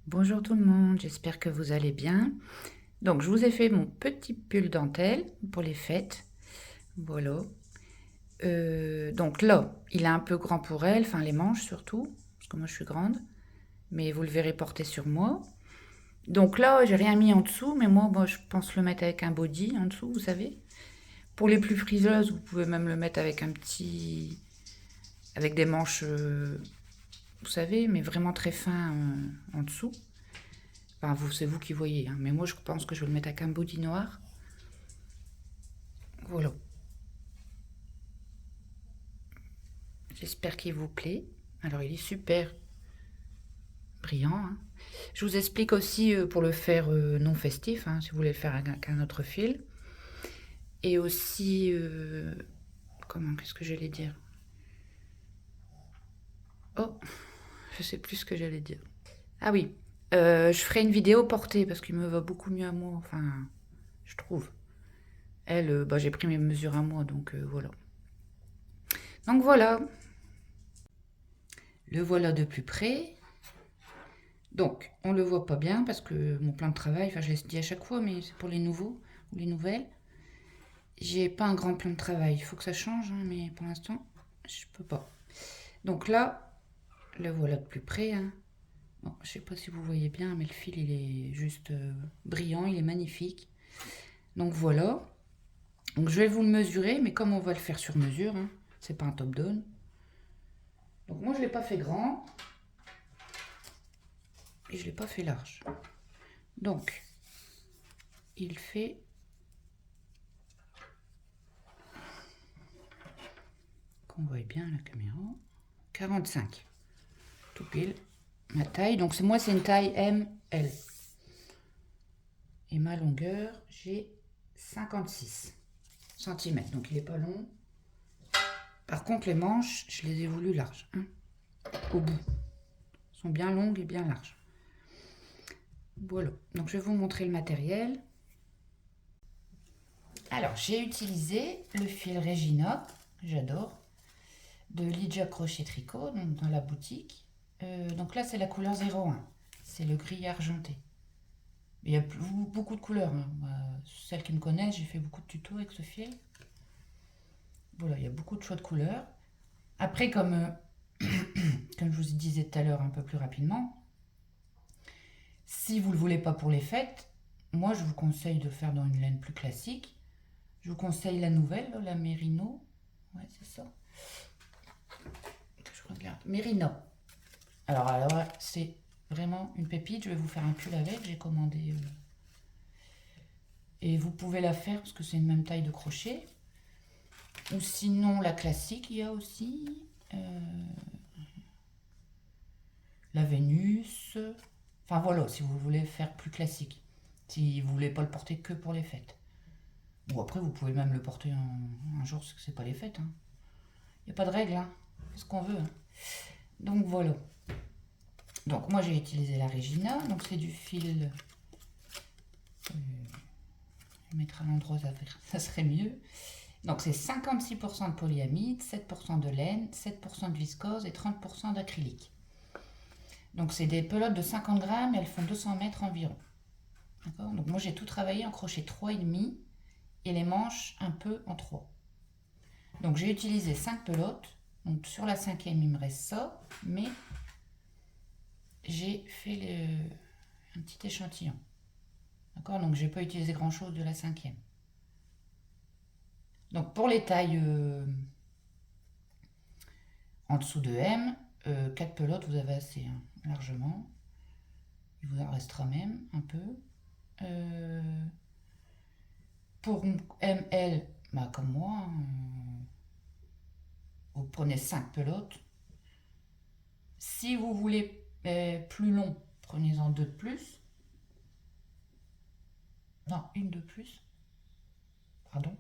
Bonjour tout le monde, j'espère que vous allez bien. Donc je vous ai fait mon petit pull dentelle pour les fêtes. Voilà. Donc là, il est un peu grand pour elle, enfin les manches surtout, parce que moi je suis grande. Mais vous le verrez porter sur moi. Donc là, j'ai rien mis en dessous, mais moi je pense le mettre avec un body en dessous, vous savez. Pour les plus friseuses, vous pouvez même le mettre avec un petit... avec des manches, vous savez, mais vraiment très fin en dessous. Enfin, c'est vous qui voyez, hein. Mais moi je pense que je vais le mettre avec un body noir. Voilà. J'espère qu'il vous plaît. Alors, il est super brillant, hein. Je vous explique aussi pour le faire non festif, hein, si vous voulez le faire avec un autre fil. Et aussi, comment, qu'est-ce que j'allais dire? Oh, je sais plus ce que j'allais dire. Ah oui, je ferai une vidéo portée parce qu'il me va beaucoup mieux à moi, enfin, je trouve. Elle, bah, j'ai pris mes mesures à moi, donc voilà. Donc voilà, le voilà de plus près. Donc, on le voit pas bien parce que mon plan de travail, enfin je l'ai dit à chaque fois, mais c'est pour les nouveaux ou les nouvelles. J'ai pas un grand plan de travail, il faut que ça change, hein, mais pour l'instant, je peux pas. Donc là, le voilà de plus près, hein. Bon, je sais pas si vous voyez bien, mais le fil il est juste brillant, il est magnifique. Donc voilà. Donc je vais vous le mesurer, mais comme on va le faire sur mesure, hein, c'est pas un top down. Donc moi je l'ai pas fait grand et je l'ai pas fait large. Donc il fait qu'on voit bien la caméra 45. Tout pile ma taille. Donc moi c'est une taille ML. Et ma longueur, j'ai 56 cm. Donc il n'est pas long. Par contre, les manches, je les ai voulues larges, hein, au bout. Elles sont bien longues et bien larges. Voilà. Donc je vais vous montrer le matériel. Alors, j'ai utilisé le fil Regina, que j'adore, de Lydia Crochet Tricot, donc dans la boutique. Donc là, c'est la couleur 01. C'est le gris argenté. Il y a beaucoup de couleurs, hein. Celles qui me connaissent, j'ai fait beaucoup de tutos avec ce fil. Voilà, il y a beaucoup de choix de couleurs. Après, comme je vous disais tout à l'heure un peu plus rapidement, si vous ne le voulez pas pour les fêtes, moi je vous conseille de faire dans une laine plus classique. Je vous conseille la nouvelle, la Merino. Ouais, c'est ça. Je regarde. Merino. Alors c'est vraiment une pépite. Je vais vous faire un pull avec. J'ai commandé. Et vous pouvez la faire parce que c'est une même taille de crochet. Ou sinon, la classique, il y a aussi. La Vénus. Enfin voilà, si vous voulez faire plus classique. Si vous voulez pas le porter que pour les fêtes. Ou après, vous pouvez même le porter un jour, parce que c'est pas les fêtes, hein. Il n'y a pas de règle, hein. C'est ce qu'on veut, hein. Donc voilà. Donc moi j'ai utilisé la Regina. Donc c'est du fil. Je vais mettre à l'endroit, ça serait mieux. Donc c'est 56% de polyamide, 7% de laine, 7% de viscose et 30% d'acrylique. Donc c'est des pelotes de 50 grammes et elles font 200 mètres environ. D'accord. Donc moi j'ai tout travaillé en crochet 3,5 et les manches un peu en 3. Donc j'ai utilisé 5 pelotes. Donc sur la cinquième il me reste ça, mais j'ai fait un petit échantillon. D'accord. Donc j'ai pas utilisé grand chose de la cinquième. Donc pour les tailles en dessous de M, 4 pelotes vous avez assez, hein, largement. Il vous en restera même un peu. Pour ML, bah comme moi, hein, vous prenez 5 pelotes. Si vous voulez plus long, prenez-en 2 de plus. Non, une de plus. Pardon.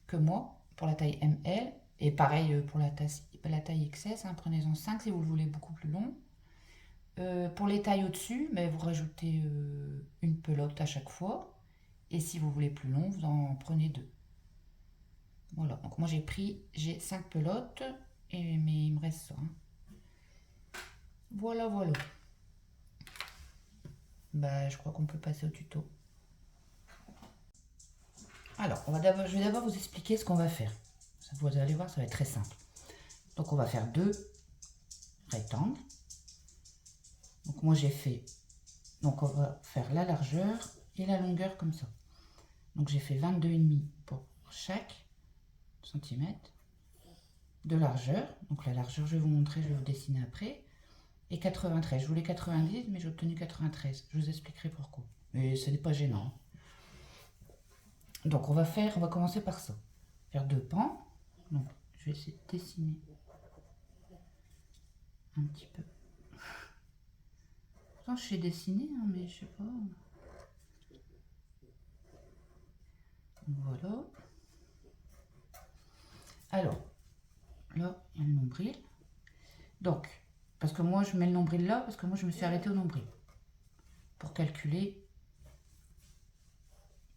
Que moi, pour la taille ML. Et pareil pour la taille XS, hein, prenez-en 5 si vous le voulez beaucoup plus long. Pour les tailles au-dessus, vous rajoutez une pelote à chaque fois. Et si vous voulez plus long, vous en prenez 2. Voilà, donc moi j'ai 5 pelotes, mais il me reste ça, hein. Voilà, voilà. Bah, je crois qu'on peut passer au tuto. Alors, je vais d'abord vous expliquer ce qu'on va faire. Vous allez voir, ça va être très simple. Donc, on va faire 2 rectangles. Donc, moi, j'ai fait... Donc, on va faire la largeur et la longueur comme ça. Donc, j'ai fait 22,5 pour chaque centimètre de largeur. Donc, la largeur, je vais vous montrer, je vais vous dessiner après. Et 93. Je voulais 90, mais j'ai obtenu 93. Je vous expliquerai pourquoi. Mais ce n'est pas gênant. Donc, on va commencer par ça. Faire 2 pans. Donc, je vais essayer de dessiner un petit peu. Pourtant, je sais dessiner, hein, mais je sais pas. Voilà. Alors, là, il y a le nombril. Donc, parce que moi, je mets le nombril là, parce que moi, je me suis arrêtée au nombril. Pour calculer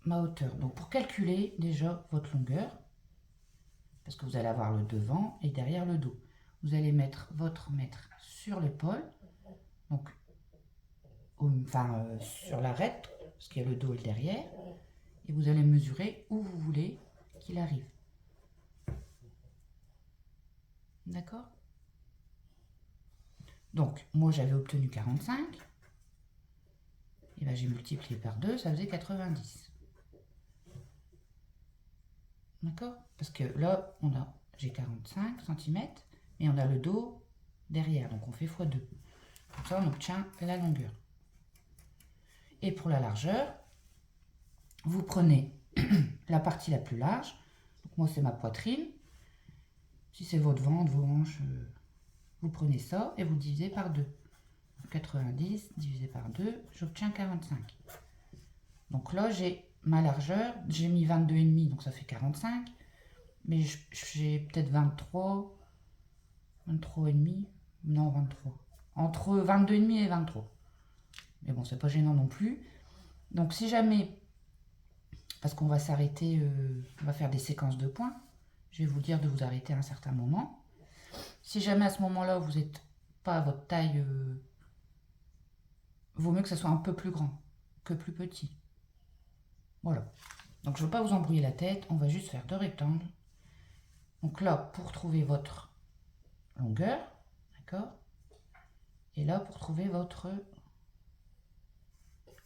ma hauteur. Donc, pour calculer déjà votre longueur, parce que vous allez avoir le devant et derrière le dos. Vous allez mettre votre mètre sur l'épaule, donc sur l'arête, parce qu'il y a le dos et le derrière, et vous allez mesurer où vous voulez qu'il arrive. D'accord? Donc, moi j'avais obtenu 45, et bien j'ai multiplié par 2, ça faisait 90. D'accord? Parce que là, j'ai 45 cm, et on a le dos derrière, donc on fait x2. Comme ça, on obtient la longueur. Et pour la largeur, vous prenez la partie la plus large. Donc moi, c'est ma poitrine. Si c'est votre ventre, vos hanches, vous prenez ça et vous divisez par 2. 90 divisé par 2, j'obtiens 45. Donc là, j'ai ma largeur. J'ai mis 22,5, donc ça fait 45. Mais j'ai peut-être 23, 23,5. Non, 23. Entre 22,5 et 23. Mais bon, c'est pas gênant non plus. Donc si jamais, parce qu'on va s'arrêter, on va faire des séquences de points, je vais vous dire de vous arrêter à un certain moment. Si jamais à ce moment-là, vous n'êtes pas à votre taille, vaut mieux que ça soit un peu plus grand que plus petit. Voilà. Donc je ne veux pas vous embrouiller la tête, on va juste faire 2 rectangles. Donc là, pour trouver votre longueur, d'accord? Et là, pour trouver votre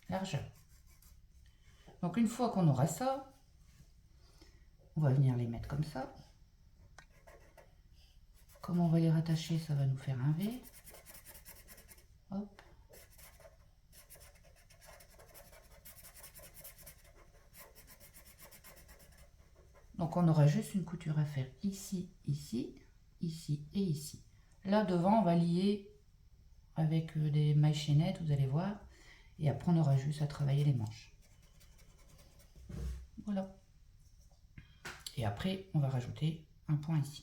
largeur. Donc une fois qu'on aura ça, on va venir les mettre comme ça. Comme on va les rattacher, ça va nous faire un V. Hop. Donc on aura juste une couture à faire ici, ici, ici et ici. Là devant, on va lier avec des mailles chaînettes, vous allez voir. Et après, on aura juste à travailler les manches. Voilà. Et après, on va rajouter un point ici.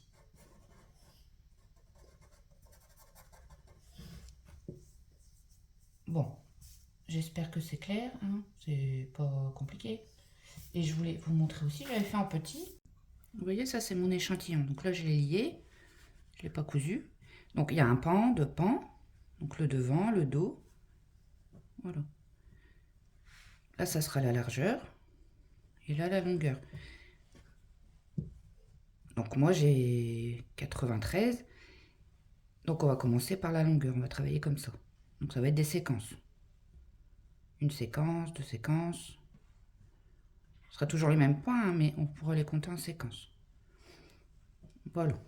Bon, j'espère que c'est clair, hein, c'est pas compliqué. Et je voulais vous montrer aussi, j'avais fait un petit. Vous voyez, ça c'est mon échantillon. Donc là, je l'ai lié, je ne l'ai pas cousu. Donc il y a un pan, 2 pans, donc le devant, le dos. Voilà. Là, ça sera la largeur. Et là, la longueur. Donc moi, j'ai 93. Donc on va commencer par la longueur. On va travailler comme ça. Donc ça va être des séquences. Une séquence, 2 séquences. Ce sera toujours les mêmes points, hein, mais on pourra les compter en séquence. Voilà.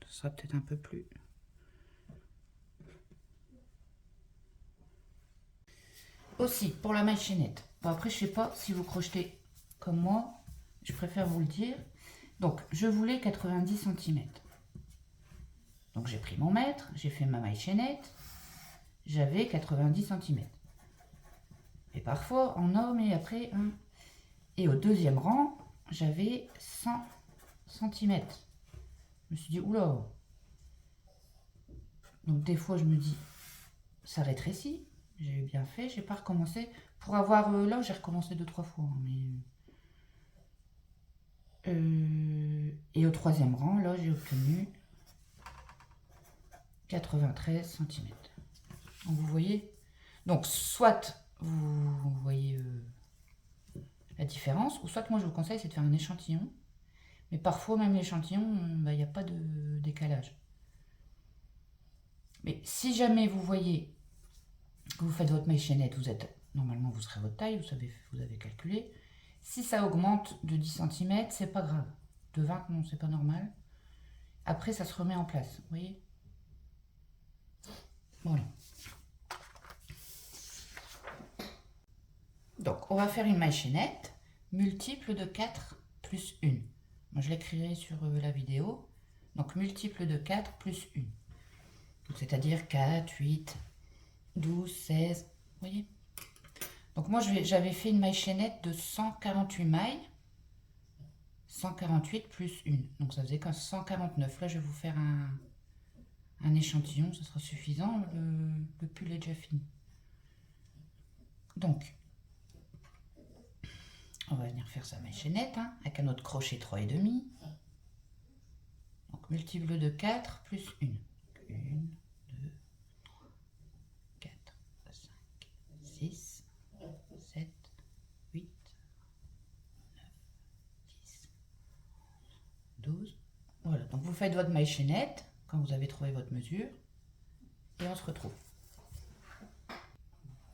Ce sera peut-être un peu plus... Aussi, pour la maille chaînette. Bon, après, je sais pas si vous crochetez comme moi. Je préfère vous le dire. Donc, je voulais 90 cm. Donc, j'ai pris mon mètre, j'ai fait ma maille chaînette. J'avais 90 cm. Et parfois, en homme, et après, et au deuxième rang, j'avais 100 cm. Je me suis dit, oula. Donc, des fois, je me dis, ça rétrécit. J'ai bien fait, j'ai pas recommencé. Pour avoir là, j'ai recommencé 2-3 fois. Et au troisième rang, là, j'ai obtenu 93 cm. Donc vous voyez. Donc, soit vous voyez la différence, ou soit moi je vous conseille, c'est de faire un échantillon. Mais parfois, même l'échantillon, il n'y a pas de décalage. Mais si jamais vous voyez que vous faites votre maille chaînette, normalement vous serez à votre taille, vous avez calculé. Si ça augmente de 10 cm, c'est pas grave. De 20, non, c'est pas normal. Après, ça se remet en place, vous voyez? Voilà. Donc, on va faire une maille chaînette multiple de 4 plus 1. Moi, je l'écrirai sur la vidéo. Donc, multiple de 4 plus 1. C'est-à-dire 4, 8, 12, 16, vous voyez? Donc, moi, j'avais fait une maille chaînette de 148 mailles. 148 plus 1. Donc, ça faisait 149. Là, je vais vous faire un échantillon, ce sera suffisant. Le pull est déjà fini. Donc, on va venir faire sa maille chaînette avec un autre crochet 3,5. Donc, multiple de 4 plus 1. 1, 2, 3, 4, 5, 6, 7, 8, 9, 10, 12. Voilà, donc vous faites votre maille chaînette quand vous avez trouvé votre mesure et on se retrouve.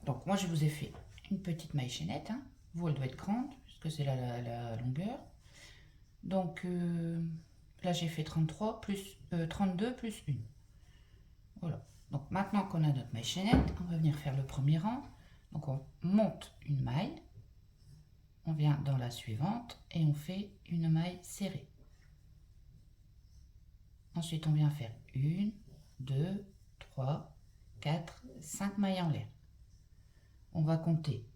Donc moi je vous ai fait une petite maille chaînette, vous elle doit être grande puisque c'est la longueur. Donc là j'ai fait 33 plus 32 plus 1. Voilà. Donc maintenant qu'on a notre maille chaînette, on va venir faire le premier rang. Donc on monte une maille, on vient dans la suivante et on fait une maille serrée. Ensuite on vient faire 1, 2, 3, 4, 5 mailles en l'air. On va compter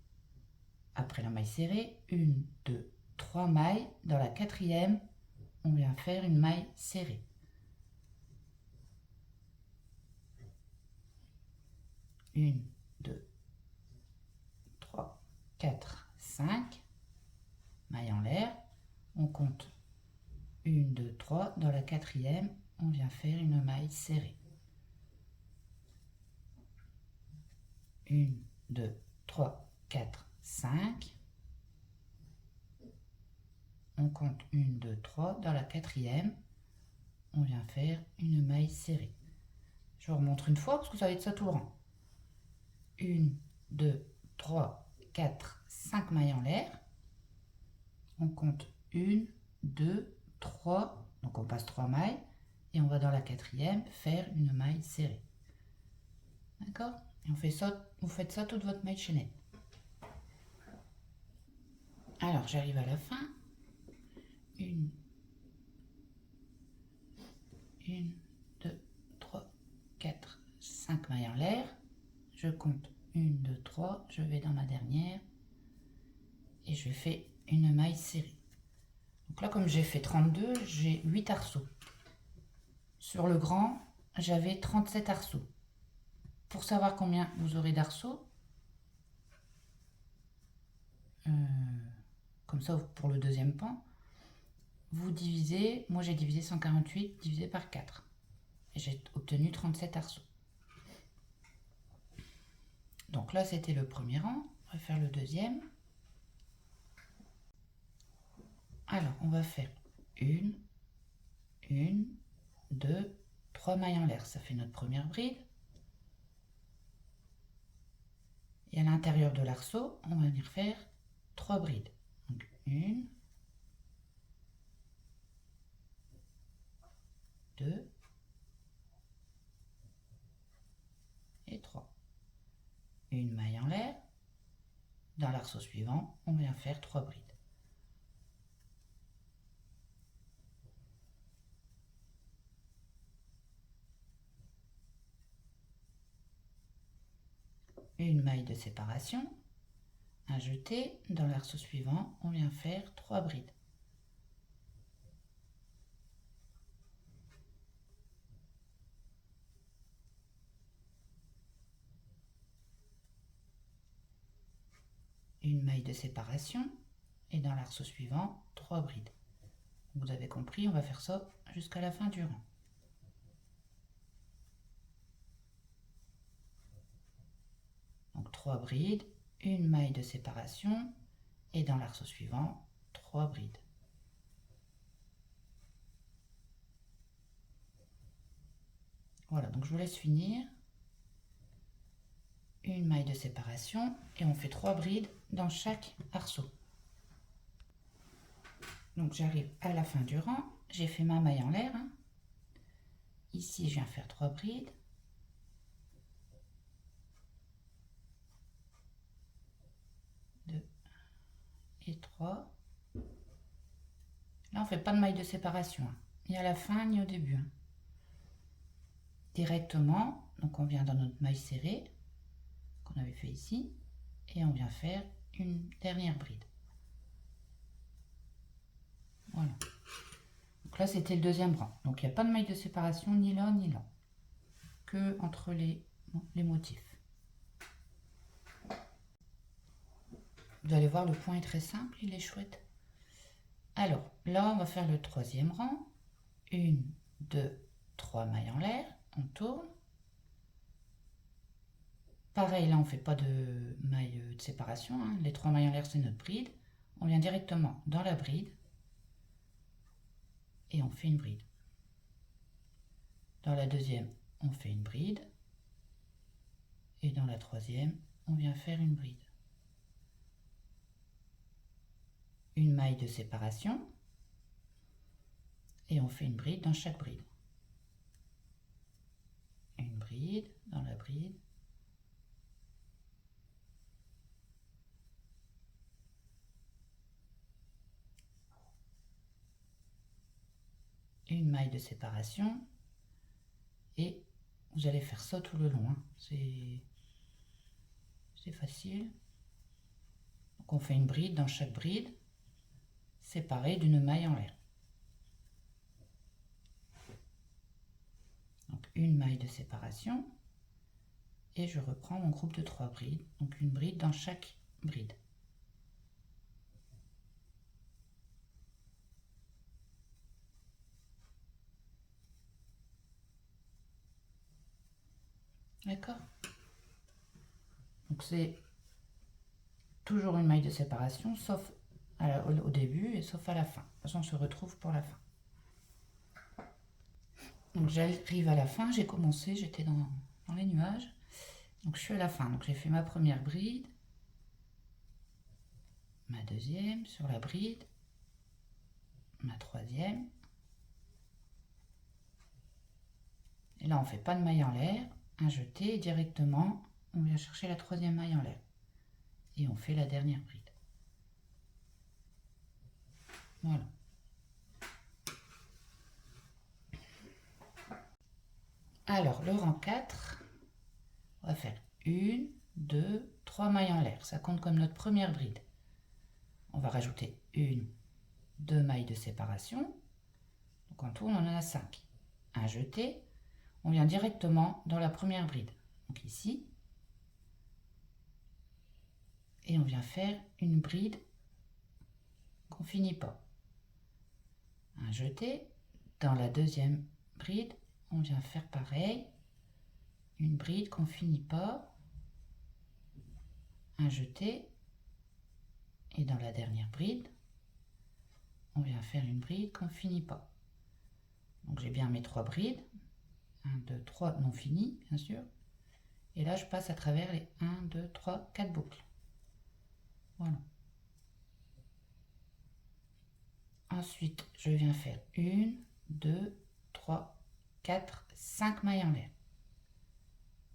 après la maille serrée, 1, 2, 3 mailles. Dans la quatrième, on vient faire une maille serrée. 1, 2, 3, 4, 5 mailles en l'air. On compte 1, 2, 3. Dans la quatrième, on vient faire une maille serrée. 1, 2, 3, 4, 5. On compte 1, 2, 3. Dans la quatrième, on vient faire une maille serrée. Je vous remontre une fois parce que ça va être ça tout le rang. 1, 2, 3, 4, 5 mailles en l'air. On compte 1, 2, 3. Donc on passe 3 mailles. Et on va dans la quatrième faire une maille serrée. D'accord? Et on fait ça, vous faites ça toute votre maille chaînette. Alors j'arrive à la fin. 1, 2, 3, 4, 5 mailles en l'air. Je compte 1, 2, 3. Je vais dans ma dernière. Et je fais une maille serrée. Donc là, comme j'ai fait 32, j'ai 8 arceaux. Sur le grand, j'avais 37 arceaux. Pour savoir combien vous aurez d'arceaux, comme ça pour le deuxième pan, vous divisez, moi j'ai divisé 148 divisé par 4. Et j'ai obtenu 37 arceaux. Donc là, c'était le premier rang. On va faire le deuxième. Alors, on va faire 1, 2, 3 mailles en l'air. Ça fait notre première bride. Et à l'intérieur de l'arceau, on va venir faire 3 brides. Donc 1, 2 et 3. Une maille en l'air. Dans l'arceau suivant, on vient faire 3 brides. Une maille de séparation, un jeté. Dans l'arceau suivant, on vient faire 3 brides. Une maille de séparation et dans l'arceau suivant, 3 brides. Vous avez compris, on va faire ça jusqu'à la fin du rang. Donc 3 brides, une maille de séparation et dans l'arceau suivant 3 brides. Voilà, donc je vous laisse finir. Une maille de séparation et on fait 3 brides dans chaque arceau. Donc j'arrive à la fin du rang, j'ai fait ma maille en l'air. Ici je viens faire 3 brides. Et 3. Là on fait pas de maille de séparation, ni à la fin ni au début. Directement, donc on vient dans notre maille serrée qu'on avait fait ici et on vient faire une dernière bride. Voilà. Donc là c'était le deuxième rang, donc il n'y a pas de maille de séparation ni là ni là, que entre les motifs. Vous allez voir, le point est très simple, il est chouette. Alors là on va faire le troisième rang. 1, 2, 3 mailles en l'air, on tourne. Pareil, là on ne fait pas de maille de séparation, les 3 mailles en l'air c'est notre bride. On vient directement dans la bride et on fait une bride. Dans la deuxième on fait une bride et dans la troisième on vient faire une bride. Une maille de séparation et on fait une bride dans chaque bride. Une bride dans la bride. Une maille de séparation et vous allez faire ça tout le long. C'est facile. Donc on fait une bride dans chaque bride séparée d'une maille en l'air. Donc une maille de séparation et je reprends mon groupe de 3 brides, donc une bride dans chaque bride. D'accord? Donc c'est toujours une maille de séparation, sauf au début et sauf à la fin. De toute façon, on se retrouve pour la fin. Donc j'arrive à la fin, j'ai commencé, j'étais dans les nuages. Donc je suis à la fin, donc j'ai fait ma première bride, ma deuxième sur la bride, ma troisième. Et là on fait pas de maille en l'air, un jeté et directement on vient chercher la troisième maille en l'air. Et on fait la dernière bride. Voilà. Alors le rang 4, on va faire 1, 2, 3 mailles en l'air. Ça compte comme notre première bride. On va rajouter 1, 2 mailles de séparation. Donc en tout on en a 5. Un jeté, on vient directement dans la première bride. Donc ici. Et on vient faire une bride qu'on finit pas. Un jeté, dans la deuxième bride, on vient faire pareil, une bride qu'on finit pas, un jeté, et dans la dernière bride, on vient faire une bride qu'on finit pas. Donc j'ai bien mes 3 brides, 1, 2, 3 non finies, bien sûr, et là je passe à travers les 1, 2, 3, 4 boucles. Voilà. Ensuite, je viens faire 1, 2, 3, 4, 5 mailles en l'air.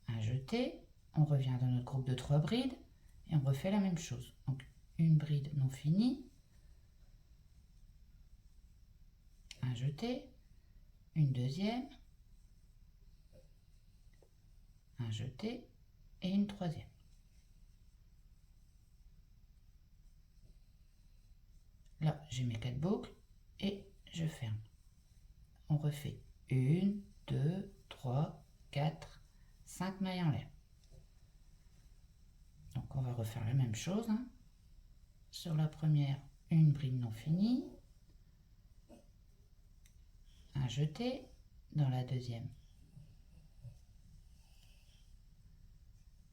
Un jeté, on revient dans notre groupe de 3 brides et on refait la même chose. Donc une bride non finie, un jeté, une deuxième, un jeté et une troisième. Là, j'ai mes 4 boucles et je ferme. On refait 1, 2, 3, 4, 5 mailles en l'air. Donc on va refaire la même chose. Sur la première, une bride non finie, un jeté, dans la deuxième,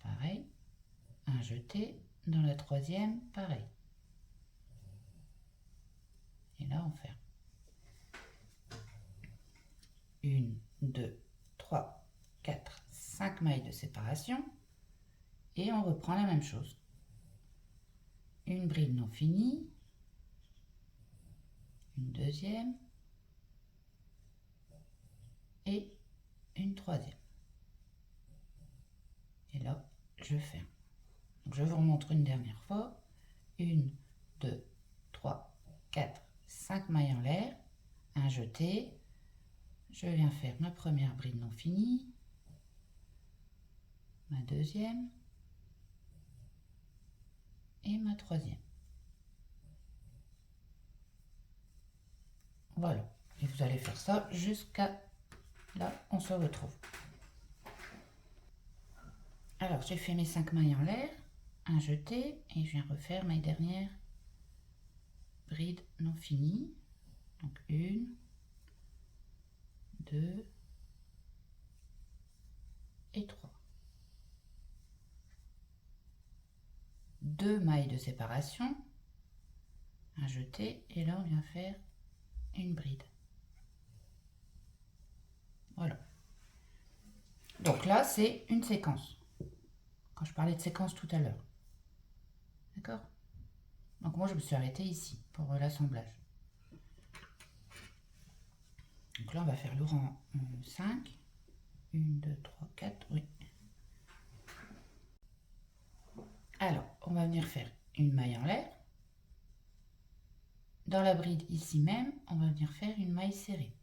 pareil, un jeté, dans la troisième, pareil. Et là, on ferme. 1, 2, 3, 4, 5 mailles de séparation. Et on reprend la même chose. Une bride non finie, une deuxième et une troisième. Et là, je ferme. Donc, je vous remontre une dernière fois. 1, 2, 3, 4, 5 mailles en l'air, un jeté. Je viens faire ma première bride non finie, ma deuxième et ma troisième. Voilà. Et vous allez faire ça jusqu'à là, on se retrouve. Alors, j'ai fait mes 5 mailles en l'air, un jeté, et je viens refaire mes dernières brides non finies. Donc, 1, 2 et 3. 2 mailles de séparation, un jeté, et là, on vient faire une bride. Voilà. Donc là, c'est une séquence. Quand je parlais de séquence tout à l'heure. D'accord? Donc moi, je me suis arrêtée ici pour l'assemblage. Donc là, on va faire le rang 5. 1, 2, 3, 4, oui. Alors, on va venir faire une maille en l'air. Dans la bride ici même, on va venir faire une maille serrée.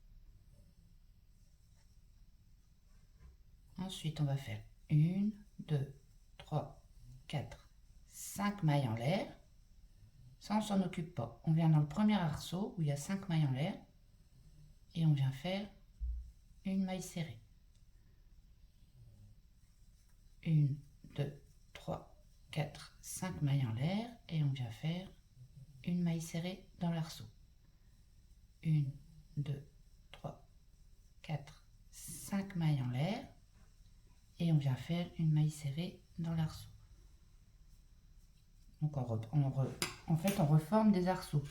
Ensuite, on va faire 1, 2, 3, 4, 5 mailles en l'air. Ça, on s'en occupe pas. On vient dans le premier arceau où il y a 5 mailles en l'air et on vient faire une maille serrée. 1, 2, 3, 4, 5 mailles en l'air et on vient faire une maille serrée dans l'arceau. 1, 2, 3, 4, 5 mailles en l'air et on vient faire une maille serrée dans l'arceau. Donc en fait, on reforme des arceaux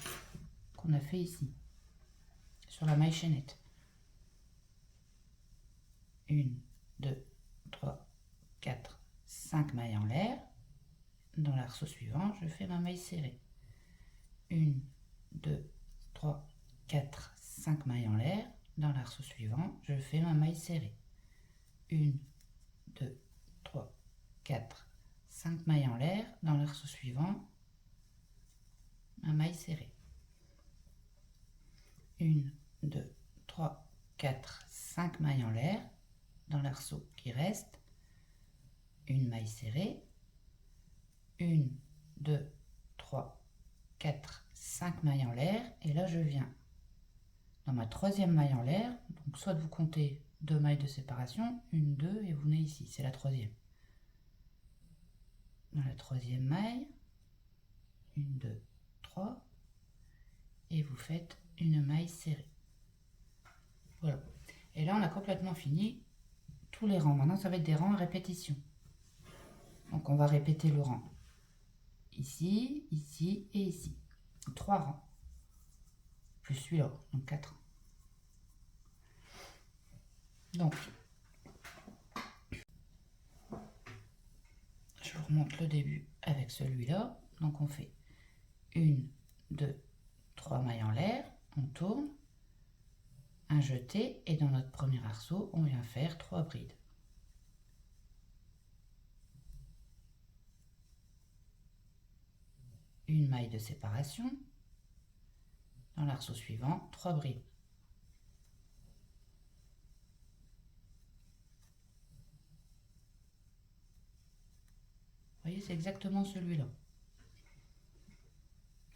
qu'on a fait ici, sur la maille chaînette. 1, 2, 3, 4, 5 mailles en l'air. Dans l'arceau suivant, je fais ma maille serrée. 1, 2, 3, 4, 5 mailles en l'air. Dans l'arceau suivant, je fais ma maille serrée. 1, 2, 3, 4, 5 mailles en l'air. Dans l'arceau suivant, ma maille serrée. 1, 2, 3, 4, 5 mailles en l'air. Dans l'arceau qui reste, une maille serrée. 1, 2, 3, 4, 5 mailles en l'air. Et là, je viens dans ma troisième maille en l'air. Donc, soit vous comptez 2 mailles de séparation, 1, 2, et vous venez ici, c'est la troisième. Dans la troisième maille, 1, 2, 3, et vous faites une maille serrée. Voilà. Et là, on a complètement fini tous les rangs. Maintenant, ça va être des rangs à répétition. Donc, on va répéter le rang ici, ici et ici. 3 rangs. Plus celui-là, donc 4 rangs. Donc, je vous remonte le début avec celui-là. Donc, on fait 1, 2, 3 mailles en l'air. On tourne. Un jeté. Et dans notre premier arceau, on vient faire 3 brides. Une maille de séparation. Dans l'arceau suivant, 3 brides. Vous voyez, c'est exactement celui-là.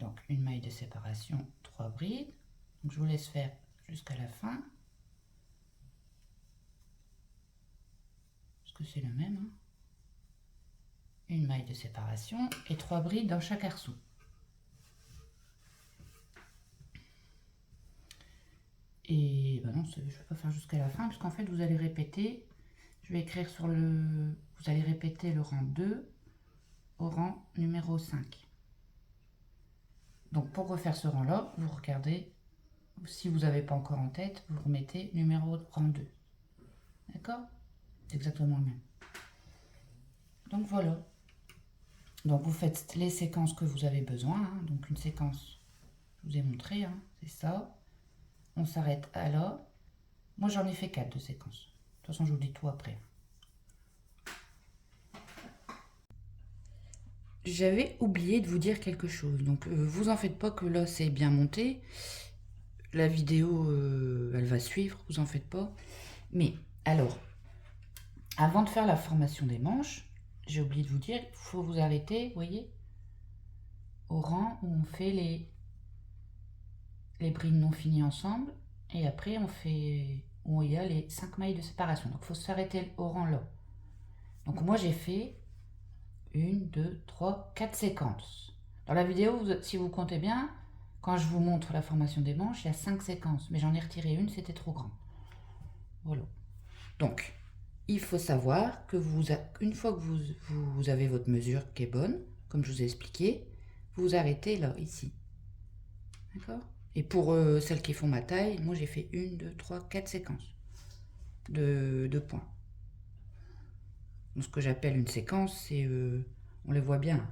Donc, une maille de séparation, 3 brides. Donc, je vous laisse faire jusqu'à la fin. Parce que c'est le même. Hein. Une maille de séparation et 3 brides dans chaque arceau. Et ben non, je ne vais pas faire jusqu'à la fin, puisqu'en fait, vous allez répéter. Je vais écrire sur le... Vous allez répéter le rang 2 au rang numéro 5. Donc pour refaire ce rang-là, vous regardez, si vous n'avez pas encore en tête, vous remettez numéro rang 2. D'accord? C'est exactement le même. Donc voilà. Donc vous faites les séquences que vous avez besoin. Hein. Donc une séquence, je vous ai montré, hein, c'est ça. On s'arrête à là. Moi j'en ai fait 4 de séquences. De toute façon je vous dis tout après. J'avais oublié de vous dire quelque chose. Donc vous en faites pas que là c'est bien monté. La vidéo elle va suivre, vous en faites pas. Mais alors, avant de faire la formation des manches, j'ai oublié de vous dire, il faut vous arrêter, vous voyez, au rang où on fait les brides non finies ensemble. Et après, on fait où il y a les 5 mailles de séparation. Donc, il faut s'arrêter au rang là. Donc, moi, j'ai fait 1, 2, 3, 4 séquences. Dans la vidéo, si vous comptez bien, quand je vous montre la formation des manches, il y a 5 séquences. Mais j'en ai retiré une, c'était trop grand. Voilà. Donc, il faut savoir que une fois que vous avez votre mesure qui est bonne, comme je vous ai expliqué, vous arrêtez là, ici. D'accord? Et pour celles qui font ma taille, moi j'ai fait 1, 2, 3, 4 séquences de points. Donc, ce que j'appelle une séquence, c'est, on les voit bien.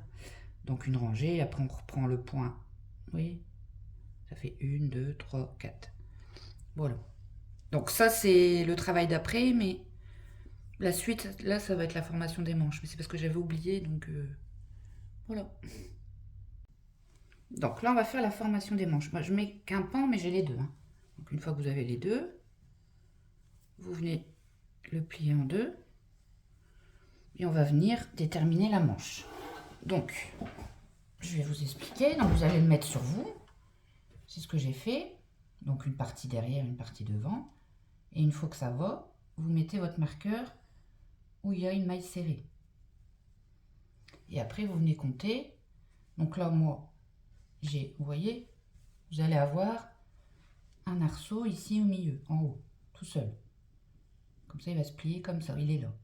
Donc une rangée, après on reprend le point. Vous voyez? Ça fait 1, 2, 3, 4. Voilà. Donc ça c'est le travail d'après, mais la suite, là, ça va être la formation des manches. Mais c'est parce que j'avais oublié, donc voilà. Donc là, on va faire la formation des manches. Moi, je mets qu'un pan, mais j'ai les deux. Hein. Donc une fois que vous avez les deux, vous venez le plier en deux. Et on va venir déterminer la manche. Donc, je vais vous expliquer. Donc vous allez le mettre sur vous. C'est ce que j'ai fait. Donc une partie derrière, une partie devant. Et une fois que ça va, vous mettez votre marqueur où il y a une maille serrée. Et après, vous venez compter. Donc là, moi, vous voyez, vous allez avoir un arceau ici au milieu, en haut, tout seul. Comme ça, il va se plier comme ça, il est là.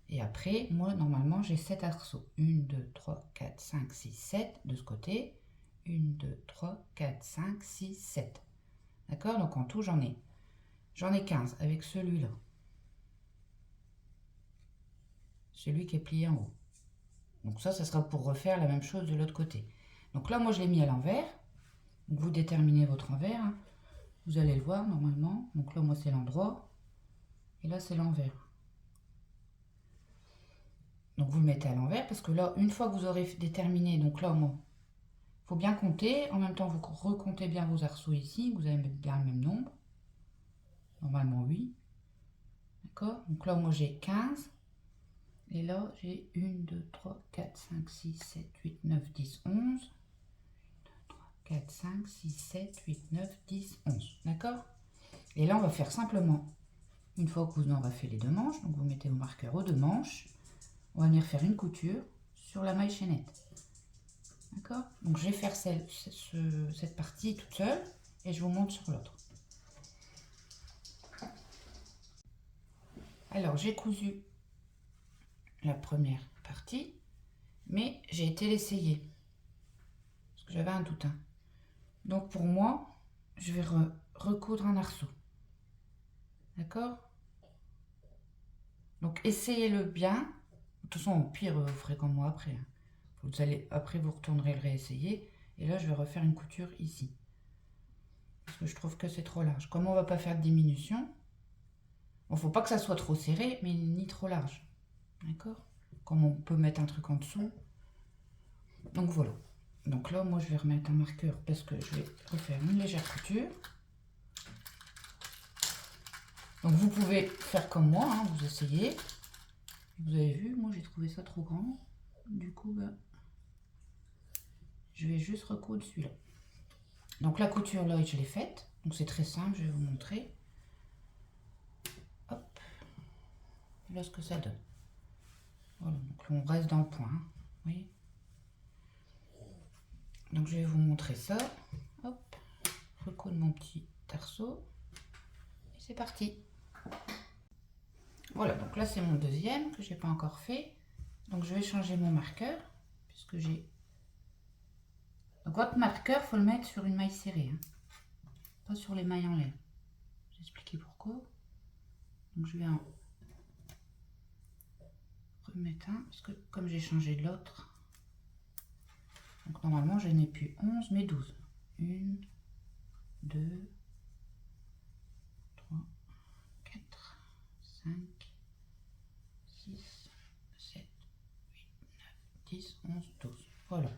Et après, moi, normalement, j'ai 7 arceaux. 1, 2, 3, 4, 5, 6, 7 de ce côté. 1, 2, 3, 4, 5, 6, 7. D'accord? Donc en tout, j'en ai 15 avec celui-là. Celui qui est plié en haut. Donc ça sera pour refaire la même chose de l'autre côté. Donc là, moi, je l'ai mis à l'envers. Donc vous déterminez votre envers. Hein. Vous allez le voir normalement. Donc là, moi, c'est l'endroit. Et là, c'est l'envers. Donc vous le mettez à l'envers parce que là, une fois que vous aurez déterminé, donc là, moi, il faut bien compter. En même temps, vous recomptez bien vos arceaux ici. Vous allez mettre bien le même nombre. Normalement, oui. D'accord? Donc là, moi, j'ai 15. Et là, j'ai 1, 2, 3, 4, 5, 6, 7, 8, 9, 10, 11. 4, 5, 6, 7, 8, 9, 10, 11. D'accord? Et là, on va faire simplement, une fois que vous en avez fait les deux manches, donc vous mettez vos marqueurs aux deux manches, on va venir faire une couture sur la maille chaînette. D'accord? Donc, je vais faire cette partie toute seule et je vous montre sur l'autre. Alors, j'ai cousu la première partie, mais j'ai été l'essayer parce que j'avais un doute. Hein. Donc, pour moi, je vais recoudre un arceau. D'accord? Donc, essayez-le bien. De toute façon, au pire, vous ferez comme moi après. Après, vous retournerez le réessayer. Et là, je vais refaire une couture ici. Parce que je trouve que c'est trop large. Comme on ne va pas faire de diminution, il ne faut pas que ça soit trop serré, mais ni trop large. D'accord? Comme on peut mettre un truc en dessous. Donc, voilà. Donc là, moi, je vais remettre un marqueur parce que je vais refaire une légère couture. Donc, vous pouvez faire comme moi, hein, vous essayez. Vous avez vu, moi, j'ai trouvé ça trop grand. Du coup, je vais juste recoudre celui-là. Donc la couture là, je l'ai faite. Donc c'est très simple, je vais vous montrer. Hop. Voilà ce que ça donne. Voilà, donc là, on reste dans le point. Hein. Vous voyez? Donc je vais vous montrer ça. Hop. Recoudre mon petit arceau. Et c'est parti. Voilà, donc là c'est mon deuxième que j'ai pas encore fait. Donc je vais changer mon marqueur, puisque j'ai... Donc votre marqueur, il faut le mettre sur une maille serrée, hein, pas sur les mailles en l'air. Je vais expliquer pourquoi. Donc je vais en remettre un, parce que comme j'ai changé de l'autre, donc normalement je n'ai plus 11 mais 12. 1, 2, 3, 4, 5, 6, 7, 8, 9, 10, 11, 12. Voilà.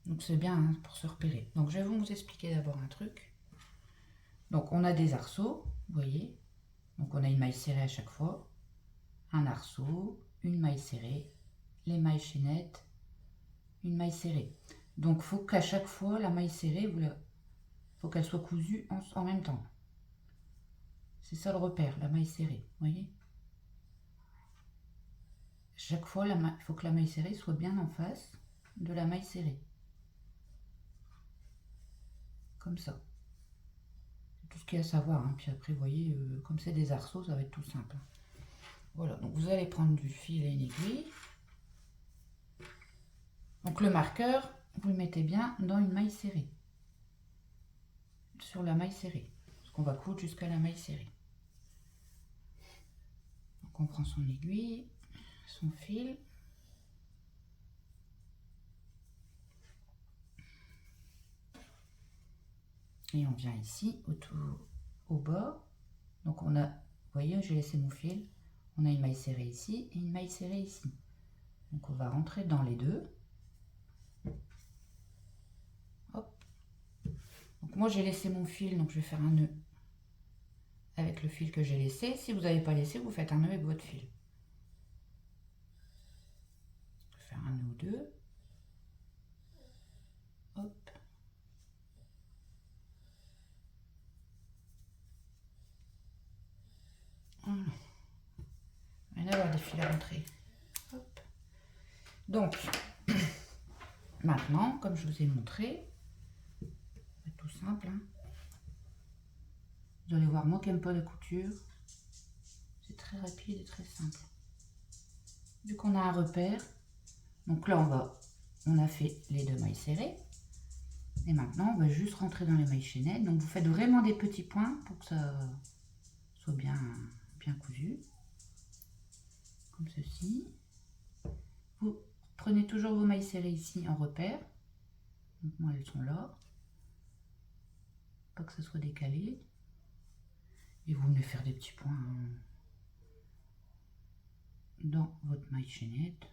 Donc c'est bien hein, pour se repérer. Donc je vais vous expliquer d'abord un truc. Donc on a des arceaux, vous voyez. Donc on a une maille serrée à chaque fois, un arceau, une maille serrée, les mailles chaînettes, une maille serrée. Donc il faut qu'à chaque fois la maille serrée, faut qu'elle soit cousue en même temps. C'est ça le repère, la maille serrée, vous voyez. Chaque fois, il faut que la maille serrée soit bien en face de la maille serrée. Comme ça. C'est tout ce qu'il y a à savoir. Hein. Puis après, vous voyez, comme c'est des arceaux, ça va être tout simple. Voilà, donc vous allez prendre du fil et une aiguille. Donc le marqueur, vous le mettez bien dans une maille serrée. Sur la maille serrée. Parce qu'on va coudre jusqu'à la maille serrée. Donc on prend son aiguille, son fil. Et on vient ici, au bord. Donc on a, vous voyez, j'ai laissé mon fil. On a une maille serrée ici et une maille serrée ici. Donc on va rentrer dans les deux. Hop. Donc moi j'ai laissé mon fil, donc je vais faire un nœud avec le fil que j'ai laissé. Si vous n'avez pas laissé, vous faites un nœud avec votre fil. Je vais faire un nœud ou deux. Hop. Voilà. Il va y avoir des fils à rentrer. Hop. Donc, maintenant, comme je vous ai montré, c'est tout simple. Hein. Vous allez voir, moi qui n'aime pas la couture, c'est très rapide et très simple. Vu qu'on a un repère, donc là on a fait les deux mailles serrées. Et maintenant, on va juste rentrer dans les mailles chaînettes. Donc vous faites vraiment des petits points pour que ça soit bien cousu. Comme ceci. Vous prenez toujours vos mailles serrées ici en repère. Donc moi, elles sont là. Pas que ça soit décalé. Et vous venez faire des petits points dans votre maille chaînette.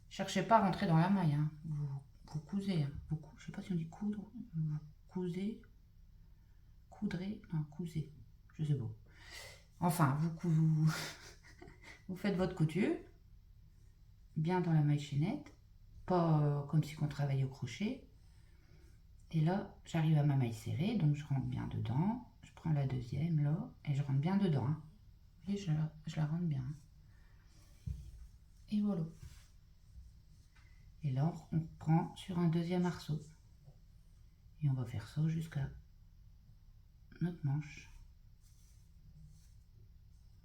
Cherchez pas à rentrer dans la maille. Hein. Vous cousez. Hein. Je sais pas si on dit coudre. Vous cousez. Coudrez. Non, cousez. Je sais pas. Enfin, vous faites votre couture. Bien dans la maille chaînette. Pas comme si on travaillait au crochet. Et là, j'arrive à ma maille serrée. Donc je rentre bien dedans. Je prends la deuxième là. Et je rentre bien dedans. Hein. Vous voyez, je la rentre bien. Et voilà. Et là, on prend sur un deuxième arceau. Et on va faire ça jusqu'à notre manche.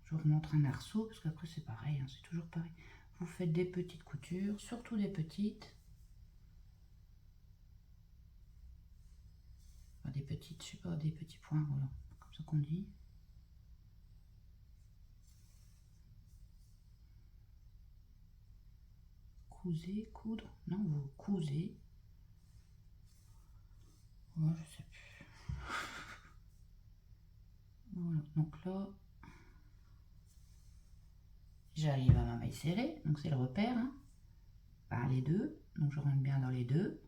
Je vous remontre un arceau, parce qu'après c'est pareil, hein, c'est toujours pareil. Vous faites des petites coutures, surtout des petites. Enfin, des petites, je sais pas, des petits points, voilà, comme ça qu'on dit. Cousez, coudre, non, vous cousez. Voilà, je sais plus. Voilà, donc là, j'arrive à ma maille serrée, donc c'est le repère, hein, par les deux, donc je rentre bien dans les deux.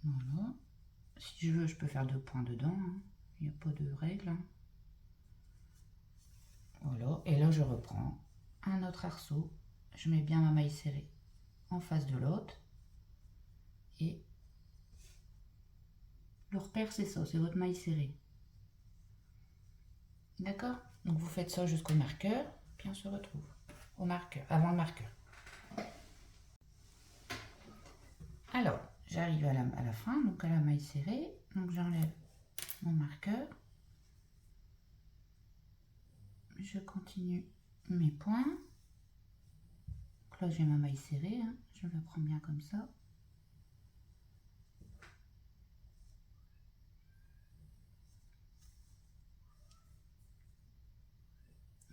Voilà. Si je veux, je peux faire 2 points dedans, hein. Il n'y a pas de règle. Hein. Voilà, et là je reprends un autre arceau, je mets bien ma maille serrée en face de l'autre, et le repère c'est ça, c'est votre maille serrée. D'accord? Donc vous faites ça jusqu'au marqueur, puis on se retrouve au marqueur, avant le marqueur. Alors, j'arrive à la fin, donc à la maille serrée, donc j'enlève mon marqueur, je continue mes points, là j'ai ma maille serrée, hein. Je la prends bien comme ça.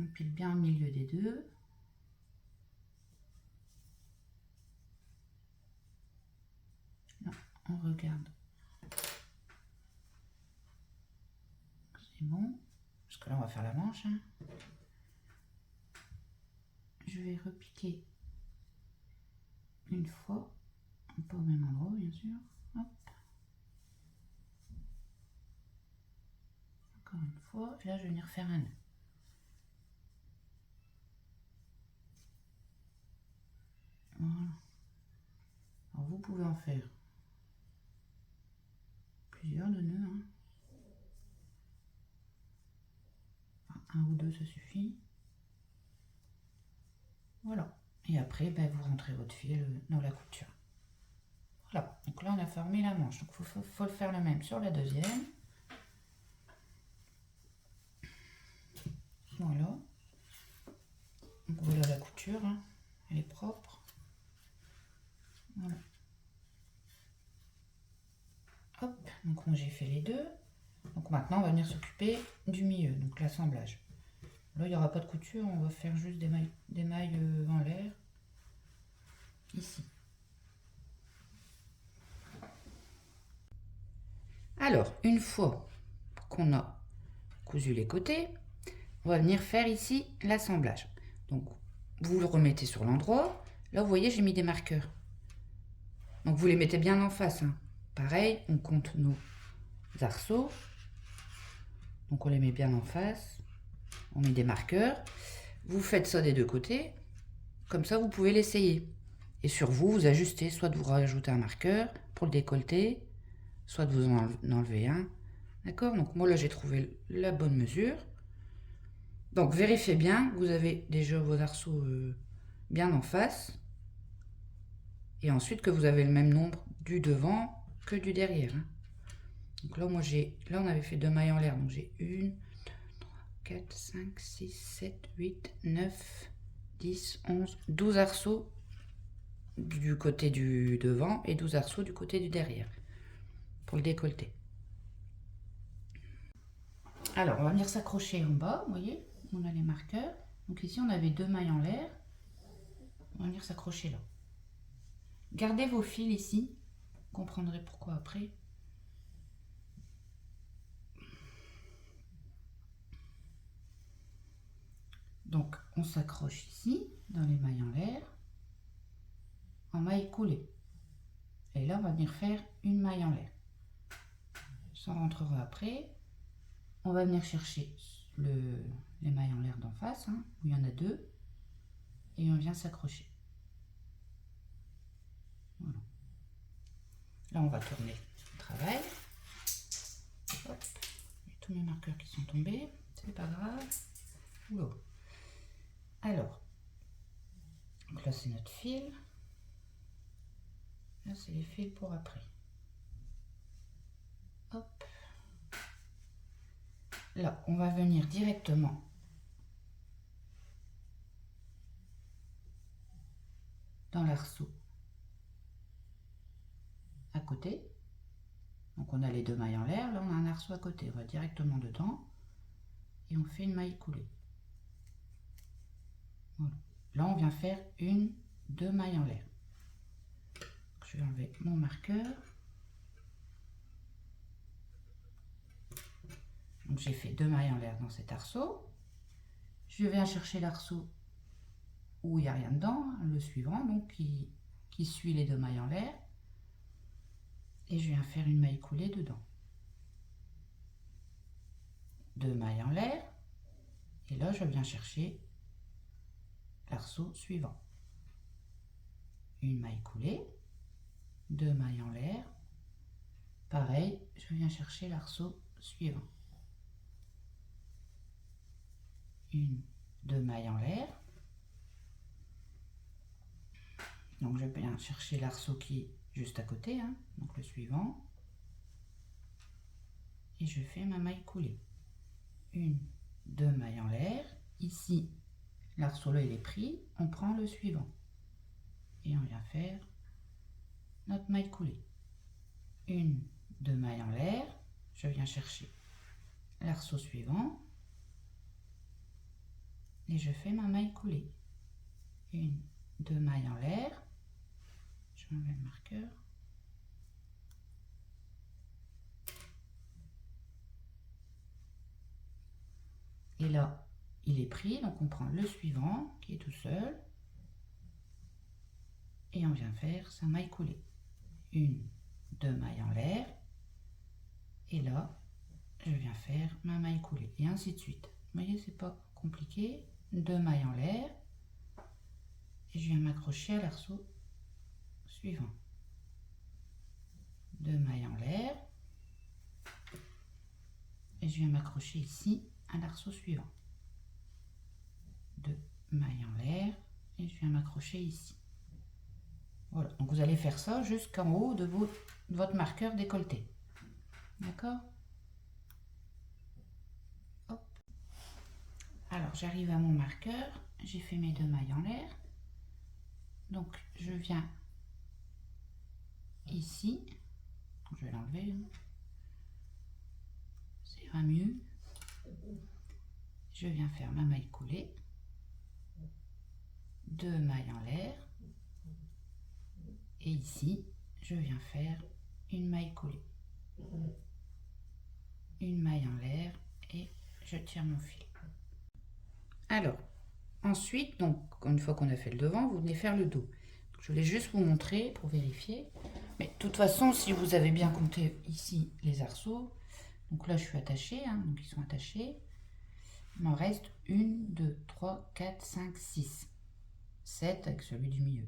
On pile bien au milieu des deux. Là, on regarde. C'est bon. Parce que là, on va faire la manche, hein. Je vais repiquer une fois. Pas au même endroit, bien sûr. Hop. Encore une fois. Et là, je vais venir faire un nœud. Voilà. Alors, vous pouvez en faire plusieurs de nœuds, hein. Enfin, un ou deux, ça suffit. Voilà. Et après, ben, vous rentrez votre fil dans la couture. Voilà. Donc là, on a formé la manche. Donc, il faut le faire le même sur la deuxième. Voilà. Donc voilà la couture, hein. Elle est propre. Voilà. Hop. Donc moi, j'ai fait les deux. Donc maintenant, on va venir s'occuper du milieu, donc l'assemblage. Là, il n'y aura pas de couture, on va faire juste des mailles en l'air, ici. Alors, une fois qu'on a cousu les côtés, on va venir faire ici l'assemblage. Donc, vous le remettez sur l'endroit. Là, vous voyez, j'ai mis des marqueurs. Donc, vous les mettez bien en face, hein. Pareil, on compte nos arceaux. Donc, on les met bien en face. On met des marqueurs. Vous faites ça des deux côtés. Comme ça, vous pouvez l'essayer. Et sur vous, vous ajustez, soit de vous rajouter un marqueur pour le décolleté, soit de vous en enlever un. D'accord? Donc moi là, j'ai trouvé la bonne mesure. Donc vérifiez bien que vous avez déjà vos arceaux bien en face. Et ensuite que vous avez le même nombre du devant que du derrière, hein. Donc là, moi là on avait fait 2 mailles en l'air. Donc j'ai 1, 2, 3, 4, 5, 6, 7, 8, 9, 10, 11, 12 arceaux du côté du devant et 12 arceaux du côté du derrière pour le décolleté. Alors on va venir s'accrocher en bas, vous voyez, on a les marqueurs. Donc ici on avait 2 mailles en l'air, on va venir s'accrocher là. Gardez vos fils ici, vous comprendrez pourquoi après. Donc on s'accroche ici dans les mailles en l'air en maille coulée. Et là on va venir faire une maille en l'air. Ça rentrera après. On va venir chercher les mailles en l'air d'en face, hein, où il y en a 2, et on vient s'accrocher. Voilà. Là on va tourner le travail. Hop. Il y a tous mes marqueurs qui sont tombés, c'est pas grave. Oula. Alors, donc là c'est notre fil. Là c'est les fils pour après. Hop. Là, on va venir directement dans l'arceau à côté. Donc on a les 2 mailles en l'air, là on a un arceau à côté. On va directement dedans et on fait une maille coulée. Voilà. Là on vient faire 1, 2 mailles en l'air. Je vais enlever mon marqueur. Donc j'ai fait 2 mailles en l'air dans cet arceau. Je viens chercher l'arceau où il n'y a rien dedans, le suivant, donc qui suit les 2 mailles en l'air. Et je viens faire une maille coulée dedans. 2 mailles en l'air. Et là, je viens chercher l'arceau suivant. Une maille coulée. 2 mailles en l'air. Pareil, je viens chercher l'arceau suivant. 1, 2 mailles en l'air. Donc je viens chercher l'arceau qui est juste à côté, hein, donc le suivant. Et je fais ma maille coulée. 1, 2 mailles en l'air. Ici, l'arceau là il est pris, on prend le suivant. et on vient faire notre maille coulée. 1, 2 mailles en l'air, je viens chercher l'arceau suivant et je fais ma maille coulée. 1, 2 mailles en l'air, je m'enlève le marqueur. Et là, il est pris, donc on prend le suivant qui est tout seul et on vient faire sa maille coulée. 1, 2 mailles en l'air et là, je viens faire ma maille coulée et ainsi de suite. Vous voyez, c'est pas compliqué. 2 mailles en l'air et je viens m'accrocher à l'arceau suivant. 2 mailles en l'air et je viens m'accrocher ici à l'arceau suivant. 2 mailles en l'air et je viens m'accrocher ici. Voilà, donc vous allez faire ça jusqu'en haut de votre marqueur décolleté. D'accord? Hop. Alors j'arrive à mon marqueur, j'ai fait mes 2 mailles en l'air. Donc je viens ici, je vais l'enlever, ça ira mieux. Je viens faire ma maille coulée, 2 mailles en l'air et ici je viens faire une maille coulée, une maille en l'air et je tire mon fil. Alors ensuite, donc une fois qu'on a fait le devant, vous venez faire le dos. Donc, je voulais juste vous montrer pour vérifier, mais de toute façon si vous avez bien compté ici les arceaux, donc là je suis attachée, hein, donc ils sont attachés. Il m'en reste 1, 2, 3, 4, 5, 6. 7 avec celui du milieu.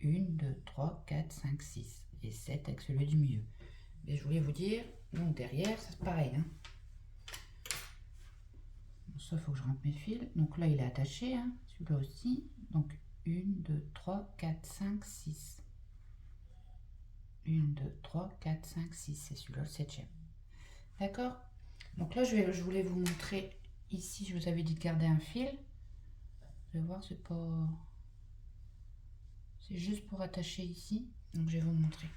1, 2, 3, 4, 5, 6. Et 7 avec celui du milieu. Et je voulais vous dire, donc derrière, c'est pareil. Hein. Bon, ça, il faut que je rentre mes fils. Donc là, il est attaché, hein, celui-là aussi. Donc 1, 2, 3, 4, 5, 6. 1, 2, 3, 4, 5, 6. C'est celui-là, le 7e. D'accord? Donc là, je voulais vous montrer, ici, je vous avais dit de garder un fil. Vous allez voir, c'est pas... C'est juste pour attacher ici. Donc je vais vous montrer.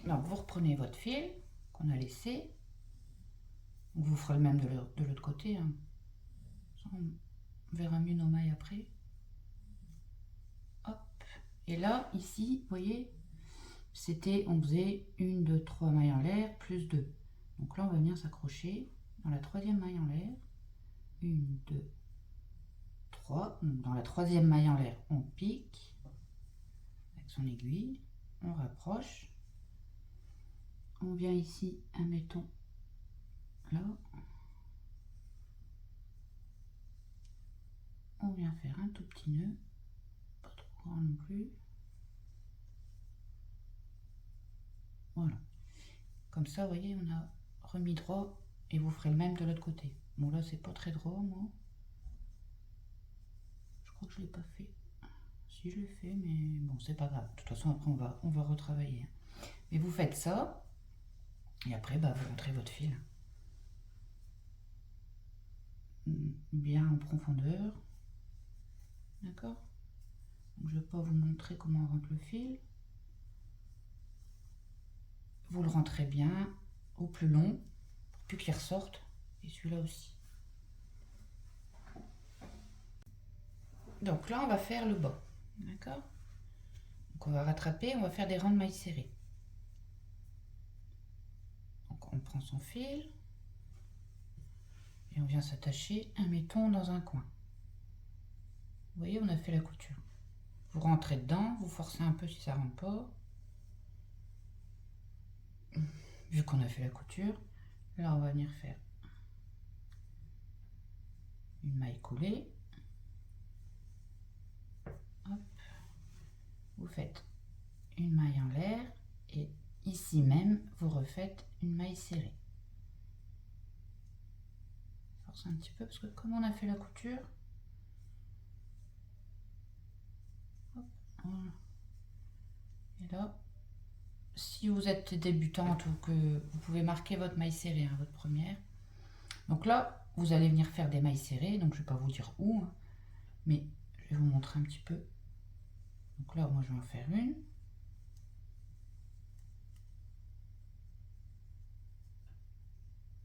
Donc vous reprenez votre fil qu'on a laissé. Donc, vous ferez le même de l'autre côté. Hein. On verra mieux nos mailles après. Hop. Et là, ici, vous voyez, c'était, on faisait 1, 2, 3 mailles en l'air, plus 2. Donc là, on va venir s'accrocher dans la 3e maille en l'air. 1, 2, 3. Dans la 3e maille en l'air, on pique avec son aiguille. On rapproche. On vient ici, admettons, là. On vient faire un tout petit nœud, pas trop grand non plus. Voilà. Comme ça, vous voyez, on a remis droit et vous ferez le même de l'autre côté. Bon, là, c'est pas très droit, moi. Je crois que je l'ai pas fait. Si, je l'ai fait, mais bon, c'est pas grave. De toute façon, après, on va retravailler. Mais vous faites ça. Et après, bah, vous rentrez votre fil bien en profondeur. D'accord? Donc, je ne vais pas vous montrer comment on rentre le fil. Vous le rentrez bien au plus long, pour plus qu'il ressorte. Et celui-là aussi. Donc là, on va faire le bas. D'accord? Donc on va rattraper, on va faire des rangs de mailles serrées. Donc on prend son fil et on vient s'attacher, admettons, dans un coin. Vous voyez, on a fait la couture. Vous rentrez dedans, vous forcez un peu si ça rentre pas. Vu qu'on a fait la couture, là on va venir faire une maille coulée. Hop. Vous faites une maille en l'air et ici même vous refaites une maille serrée. Force un petit peu parce que comme on a fait la couture, hop, voilà. Et là, si vous êtes débutante ou que vous pouvez marquer votre maille serrée, hein, votre première. Donc là, vous allez venir faire des mailles serrées, donc je ne vais pas vous dire où, hein, mais Je vais vous montrer un petit peu. Donc là, moi, je vais en faire une.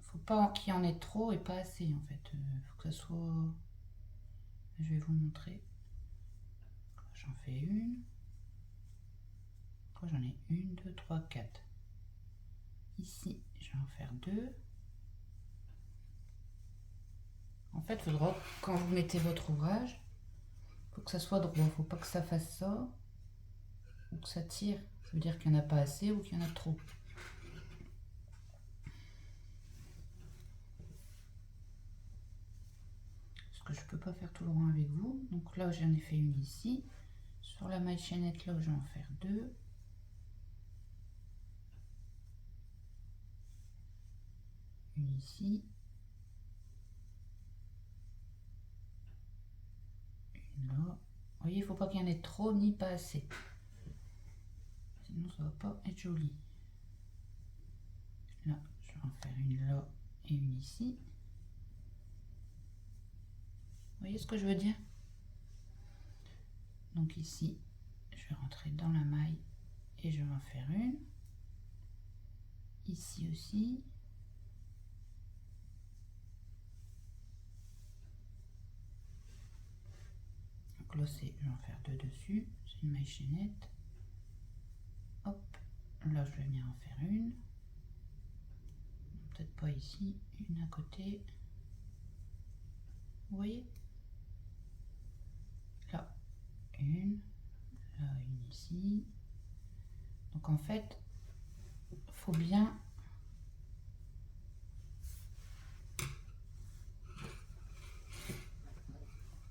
Faut pas qu'il y en ait trop et pas assez, en fait. Faut que ça soit... Je vais vous montrer. J'en fais une. J'en ai une, deux, trois, quatre. Ici, je vais en faire deux. En fait, il faudra, quand vous mettez votre ouvrage, il faut que ça soit droit. Il ne faut pas que ça fasse ça ou que ça tire. Ça veut dire qu'il n'y en a pas assez ou qu'il y en a trop. Parce que je ne peux pas faire tout le rond avec vous. Donc là, j'en ai fait une ici. Sur la maille chaînette, là, je vais en faire deux. Une ici. Une là. Vous voyez, il ne faut pas qu'il y en ait trop ni pas assez. Sinon, ça ne va pas être joli. Là, je vais en faire une là et une ici. Vous voyez ce que je veux dire? Donc ici, je vais rentrer dans la maille et je vais en faire une. Ici aussi. Donc là, je vais en faire deux dessus. C'est une maille chaînette. Hop, là, je vais venir en faire une. Peut-être pas ici, une à côté. Vous voyez? Là, une ici. Donc en fait, faut bien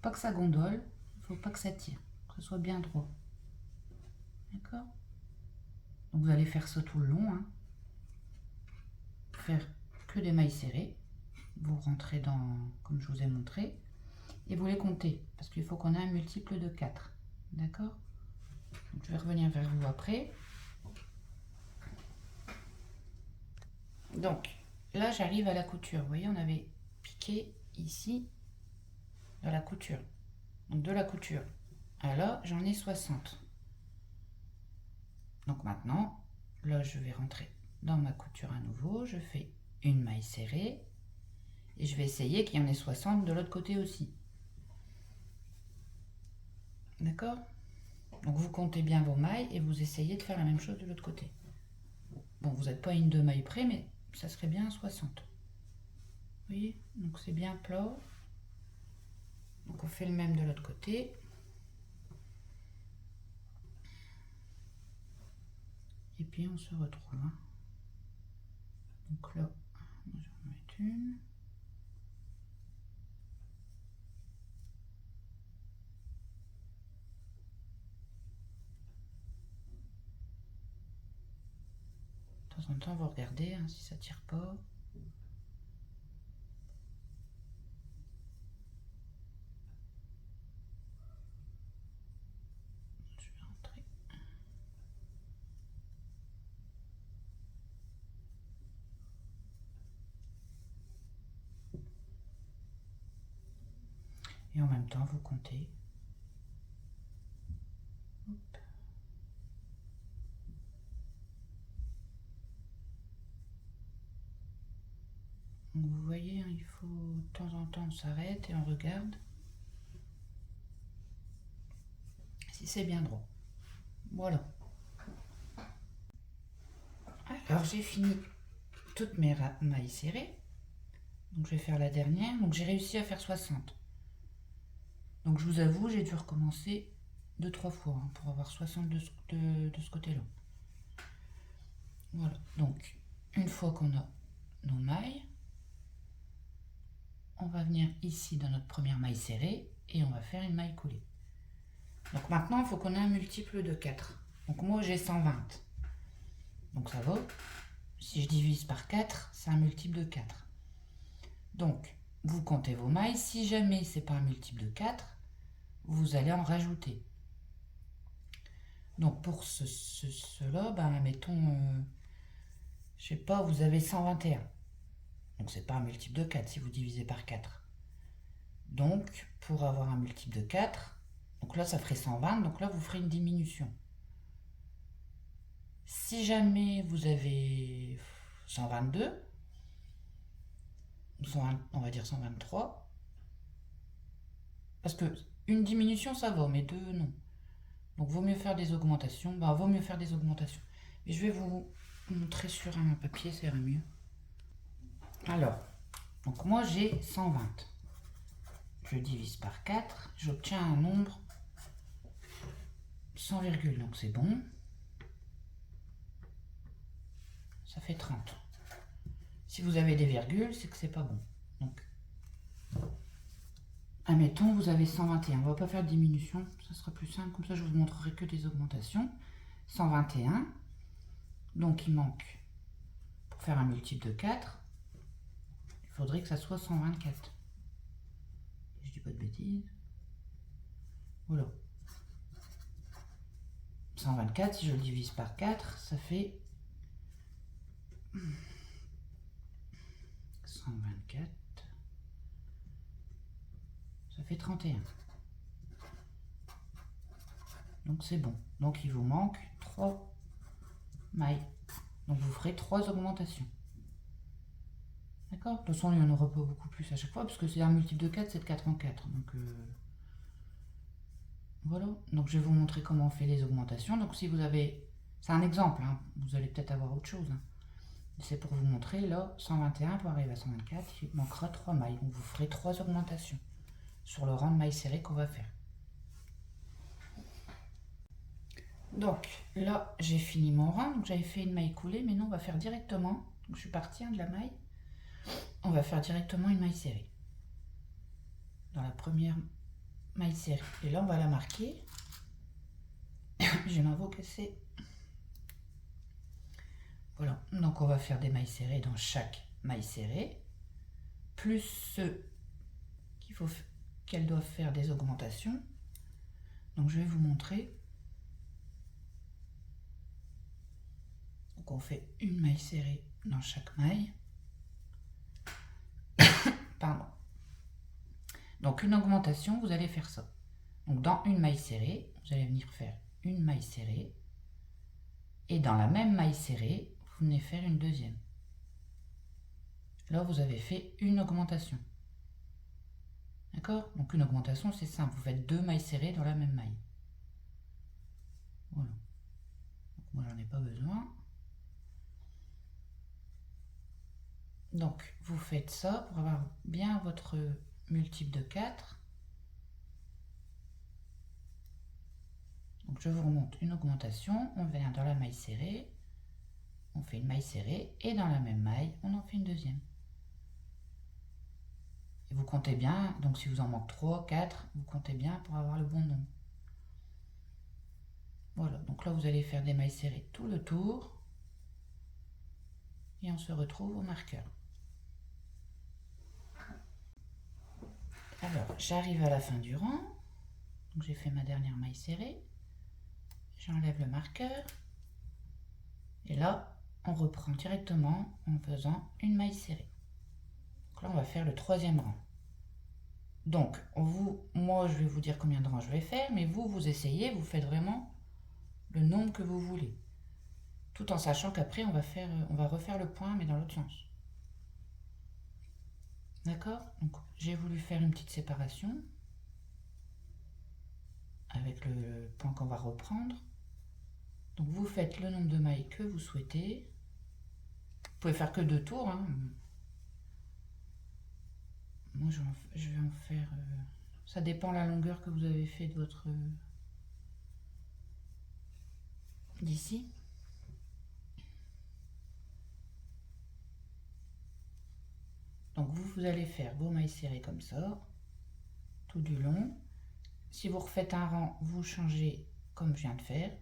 pas que ça gondole, il faut pas que ça tire, que ce soit bien droit. D'accord? Donc vous allez faire ça tout le long, hein. Faire que des mailles serrées. Vous rentrez dans, comme je vous ai montré, et vous les comptez, parce qu'il faut qu'on ait un multiple de 4. D'accord? Je vais revenir vers vous après. Donc, là, j'arrive à la couture. Vous voyez, on avait piqué ici de la couture. Donc, de la couture à là, j'en ai 60. Donc, maintenant, là, je vais rentrer dans ma couture à nouveau. Je fais une maille serrée. Et je vais essayer qu'il y en ait 60 de l'autre côté aussi. D'accord? Donc, vous comptez bien vos mailles et vous essayez de faire la même chose de l'autre côté. Bon, vous n'êtes pas une 2 mailles près, mais ça serait bien à 60. Vous voyez? Donc, c'est bien plat. Donc, on fait le même de l'autre côté. Et puis, on se retrouve. Hein. Donc là, je vais en mettre une. De temps en temps, vous regardez hein, si ça tire pas. Je vais rentrer. Et en même temps, vous comptez. Hop. Donc vous voyez, hein, il faut de temps en temps on s'arrête et on regarde si c'est bien droit. Voilà. Alors j'ai fini toutes mes mailles serrées. Donc je vais faire la dernière. Donc j'ai réussi à faire 60. Donc je vous avoue, j'ai dû recommencer 2-3 fois hein, pour avoir 60 de ce côté-là. Voilà. Donc une fois qu'on a nos mailles, on va venir ici dans notre première maille serrée et on va faire une maille coulée. Donc maintenant, il faut qu'on ait un multiple de 4. Donc moi, j'ai 120. Donc ça va. Si je divise par 4, c'est un multiple de 4. Donc, vous comptez vos mailles. Si jamais c'est pas un multiple de 4, vous allez en rajouter. Donc pour cela, ben, mettons, je sais pas, vous avez 121. Donc c'est pas un multiple de 4 si vous divisez par 4. Donc, pour avoir un multiple de 4, Donc là, ça ferait 120. Donc là, vous ferez une diminution. Si jamais vous avez 122, on va dire 123, parce que une diminution, ça va, mais deux, non. Donc, vaut mieux faire des augmentations. Bah, vaut mieux faire des augmentations. Et je vais vous montrer sur un papier, ça ira mieux. Alors, donc moi, j'ai 120. Je divise par 4. J'obtiens un nombre sans virgule. Donc, c'est bon. Ça fait 30. Si vous avez des virgules, c'est que c'est pas bon. Donc, admettons, vous avez 121. On va pas faire de diminution, ça sera plus simple. Comme ça, je vous montrerai que des augmentations. 121. Donc, il manque, pour faire un multiple de 4, il faudrait que ça soit 124. Je dis pas de bêtises. Voilà. 124, si je le divise par 4, ça fait 124. Ça fait 31. Donc c'est bon. Donc il vous manque 3 mailles. Donc vous ferez 3 augmentations. D'accord? De toute façon, il n'y en aura pas beaucoup plus à chaque fois, parce que c'est un multiple de 4, c'est de 4 en 4. Donc voilà. Donc je vais vous montrer comment on fait les augmentations. Donc si vous avez... C'est un exemple, hein. Vous allez peut-être avoir autre chose. Hein. C'est pour vous montrer, là, 121 pour arriver à 124, il manquera 3 mailles. Donc vous ferez 3 augmentations sur le rang de mailles serrées qu'on va faire. Donc là, j'ai fini mon rang. Donc j'avais fait une maille coulée, mais non, on va faire directement. Donc, je suis partie de la maille. On va faire directement une maille serrée. Dans la première maille serrée. Et là, on va la marquer. J'ai l'info cassée. Voilà. Donc on va faire des mailles serrées dans chaque maille serrée. Plus ceux qu'elles doivent faire des augmentations. Donc je vais vous montrer. Donc on fait une maille serrée dans chaque maille. Pardon. Donc une augmentation, vous allez faire ça. Donc dans une maille serrée, vous allez venir faire une maille serrée. Et dans la même maille serrée, vous venez faire une deuxième. Là, vous avez fait une augmentation. D'accord? Donc une augmentation, c'est simple. Vous faites 2 mailles serrées dans la même maille. Voilà. Donc moi, j'en ai pas besoin. Donc, vous faites ça pour avoir bien votre multiple de 4. Donc, je vous remonte une augmentation. On vient dans la maille serrée. On fait une maille serrée. Et dans la même maille, on en fait une deuxième. Et vous comptez bien. Donc, si vous en manque 3, 4, vous comptez bien pour avoir le bon nombre. Voilà. Donc là, vous allez faire des mailles serrées tout le tour. Et on se retrouve au marqueur. Alors, j'arrive à la fin du rang. Donc, j'ai fait ma dernière maille serrée. J'enlève le marqueur. Et là, on reprend directement en faisant une maille serrée. Donc là, on va faire le 3e rang. Donc, moi, je vais vous dire combien de rangs je vais faire, mais vous essayez, vous faites vraiment le nombre que vous voulez. Tout en sachant qu'après, on va refaire le point, mais dans l'autre sens. D'accord? Donc, j'ai voulu faire une petite séparation avec le point qu'on va reprendre. Donc, vous faites le nombre de mailles que vous souhaitez. Vous pouvez faire que 2 tours. Hein. Moi, je vais en faire... ça dépend de la longueur que vous avez fait de votre... d'ici. Donc, vous allez faire vos mailles serrées comme ça, tout du long. Si vous refaites un rang, vous changez comme je viens de faire.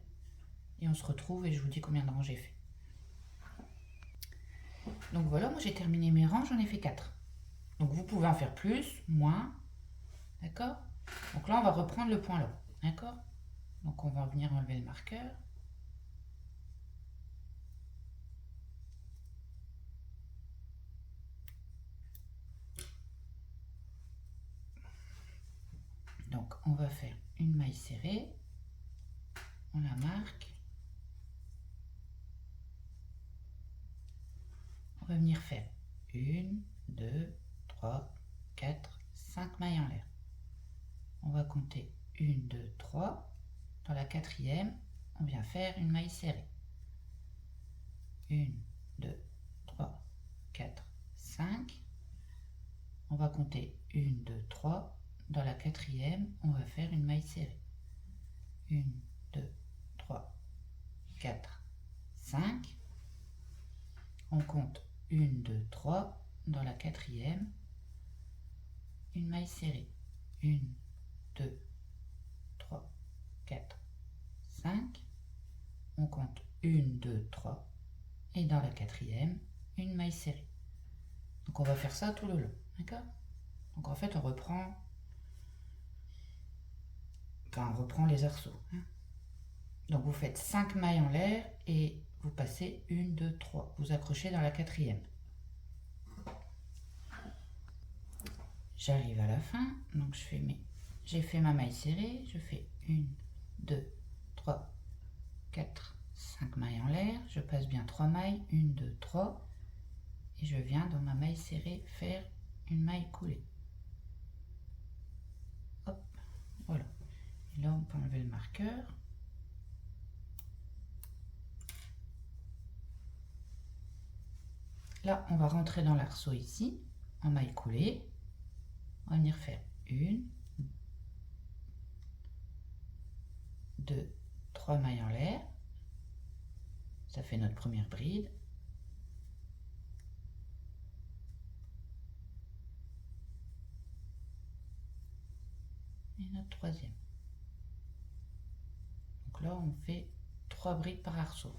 Et on se retrouve et je vous dis combien de rangs j'ai fait. Donc voilà, moi j'ai terminé mes rangs, j'en ai fait 4. Donc vous pouvez en faire plus, moins. D'accord? Donc là, on va reprendre le point là. D'accord? Donc on va venir enlever le marqueur. Donc on va faire une maille serrée, on la marque, on va venir faire 1, 2, 3, 4, 5 mailles en l'air. On va compter 1, 2, 3. Dans la quatrième, on vient faire une maille serrée. 1, 2, 3, 4, 5. On va compter 1, 2, 3. Dans la quatrième, on va faire une maille serrée. 1, 2, 3, 4, 5. On compte 1, 2, 3. Dans la quatrième, une maille serrée. 1, 2, 3, 4, 5. On compte 1, 2, 3. Et dans la quatrième, une maille serrée. Donc on va faire ça tout le long, d'accord? Donc en fait on reprend les arceaux. Hein. Donc vous faites 5 mailles en l'air et vous passez 1, 2, 3. Vous accrochez dans la quatrième. J'arrive à la fin, donc j'ai fait ma maille serrée, je fais 1, 2, 3, 4, 5 mailles en l'air, je passe bien 3 mailles, 1, 2, 3, et je viens dans ma maille serrée faire une maille coulée. Hop, voilà. Et là on peut enlever le marqueur. Là on va rentrer dans l'arceau ici, en maille coulée. On va venir faire 1, 2, 3 mailles en l'air. Ça fait notre première bride. Et notre troisième. Donc là, on fait 3 brides par arceau.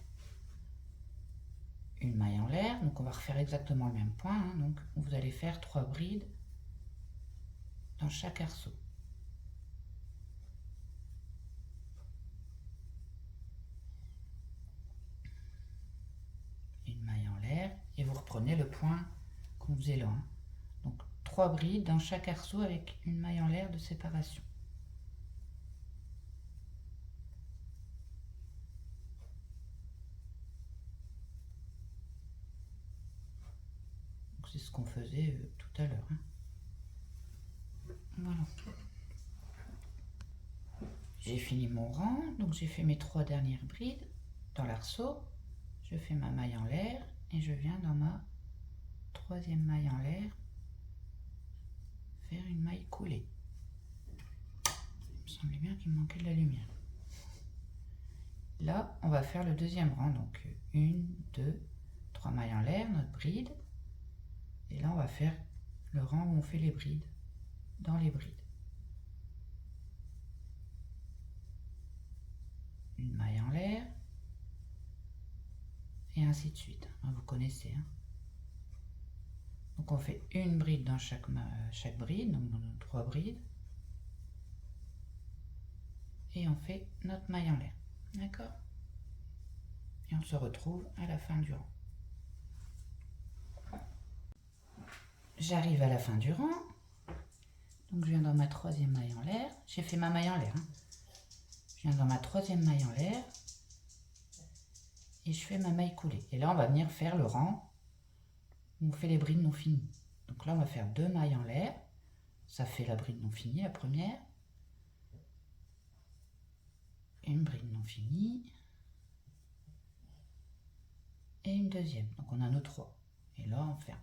Une maille en l'air, donc on va refaire exactement le même point. Hein, donc vous allez faire 3 brides dans chaque arceau. Une maille en l'air et vous reprenez le point qu'on faisait là. Hein. Donc 3 brides dans chaque arceau avec une maille en l'air de séparation. C'est ce qu'on faisait tout à l'heure. Hein. Voilà. J'ai fini mon rang, donc j'ai fait mes 3 dernières brides dans l'arceau. Je fais ma maille en l'air et je viens dans ma troisième maille en l'air faire une maille coulée. Il me semblait bien qu'il me manquait de la lumière. Là, on va faire le deuxième rang, donc 1, 2, 3 mailles en l'air, notre bride. Et là, on va faire le rang où on fait les brides, dans les brides. Une maille en l'air, et ainsi de suite. Vous connaissez. Hein. Donc on fait une bride dans chaque bride, donc dans nos 3 brides. Et on fait notre maille en l'air. D'accord? Et on se retrouve à la fin du rang. J'arrive à la fin du rang. Donc je viens dans ma troisième maille en l'air. J'ai fait ma maille en l'air. Hein. Je viens dans ma troisième maille en l'air. Et je fais ma maille coulée. Et là, on va venir faire le rang où on fait les brides non finies. Donc là, on va faire 2 mailles en l'air. Ça fait la bride non finie, la première. Une bride non finie. Et une deuxième. Donc on a nos 3. Et là, on fait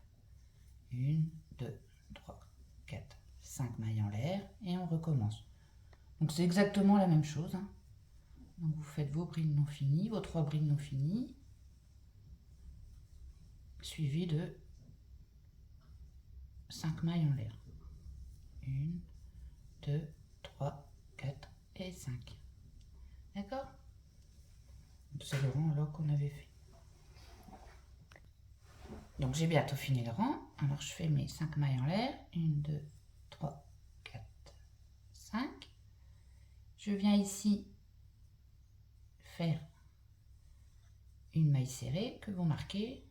1, 2, 3, 4, 5 mailles en l'air. Et on recommence. Donc c'est exactement la même chose. Hein. Donc vous faites vos brides non finies, vos 3 brides non finies, suivies de 5 mailles en l'air. 1, 2, 3, 4 et 5. D'accord? C'est le rang alors qu'on avait fait. Donc j'ai bientôt fini le rang. Alors je fais mes 5 mailles en l'air. 1, 2, 3, 4, 5. Je viens ici faire une maille serrée que vous marquez.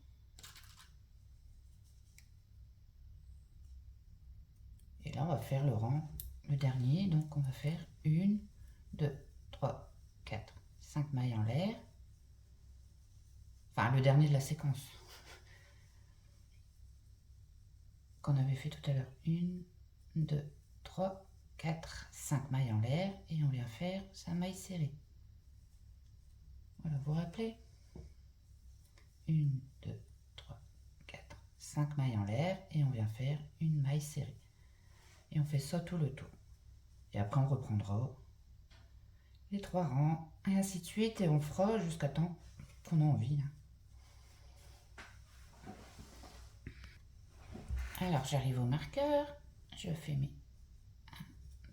Et là, on va faire le rang, le dernier. Donc, on va faire 1, 2, 3, 4, 5 mailles en l'air. Enfin, le dernier de la séquence qu'on avait fait tout à l'heure. 1, 2, 3, 4, 5 mailles en l'air et on vient faire sa maille serrée. Voilà, vous vous rappelez? 1, 2, 3, 4, 5 mailles en l'air et on vient faire une maille serrée. Et on fait ça tout le tour. Et après on reprendra les 3 rangs et ainsi de suite et on fera jusqu'à temps qu'on a envie. Alors j'arrive au marqueur, je fais mes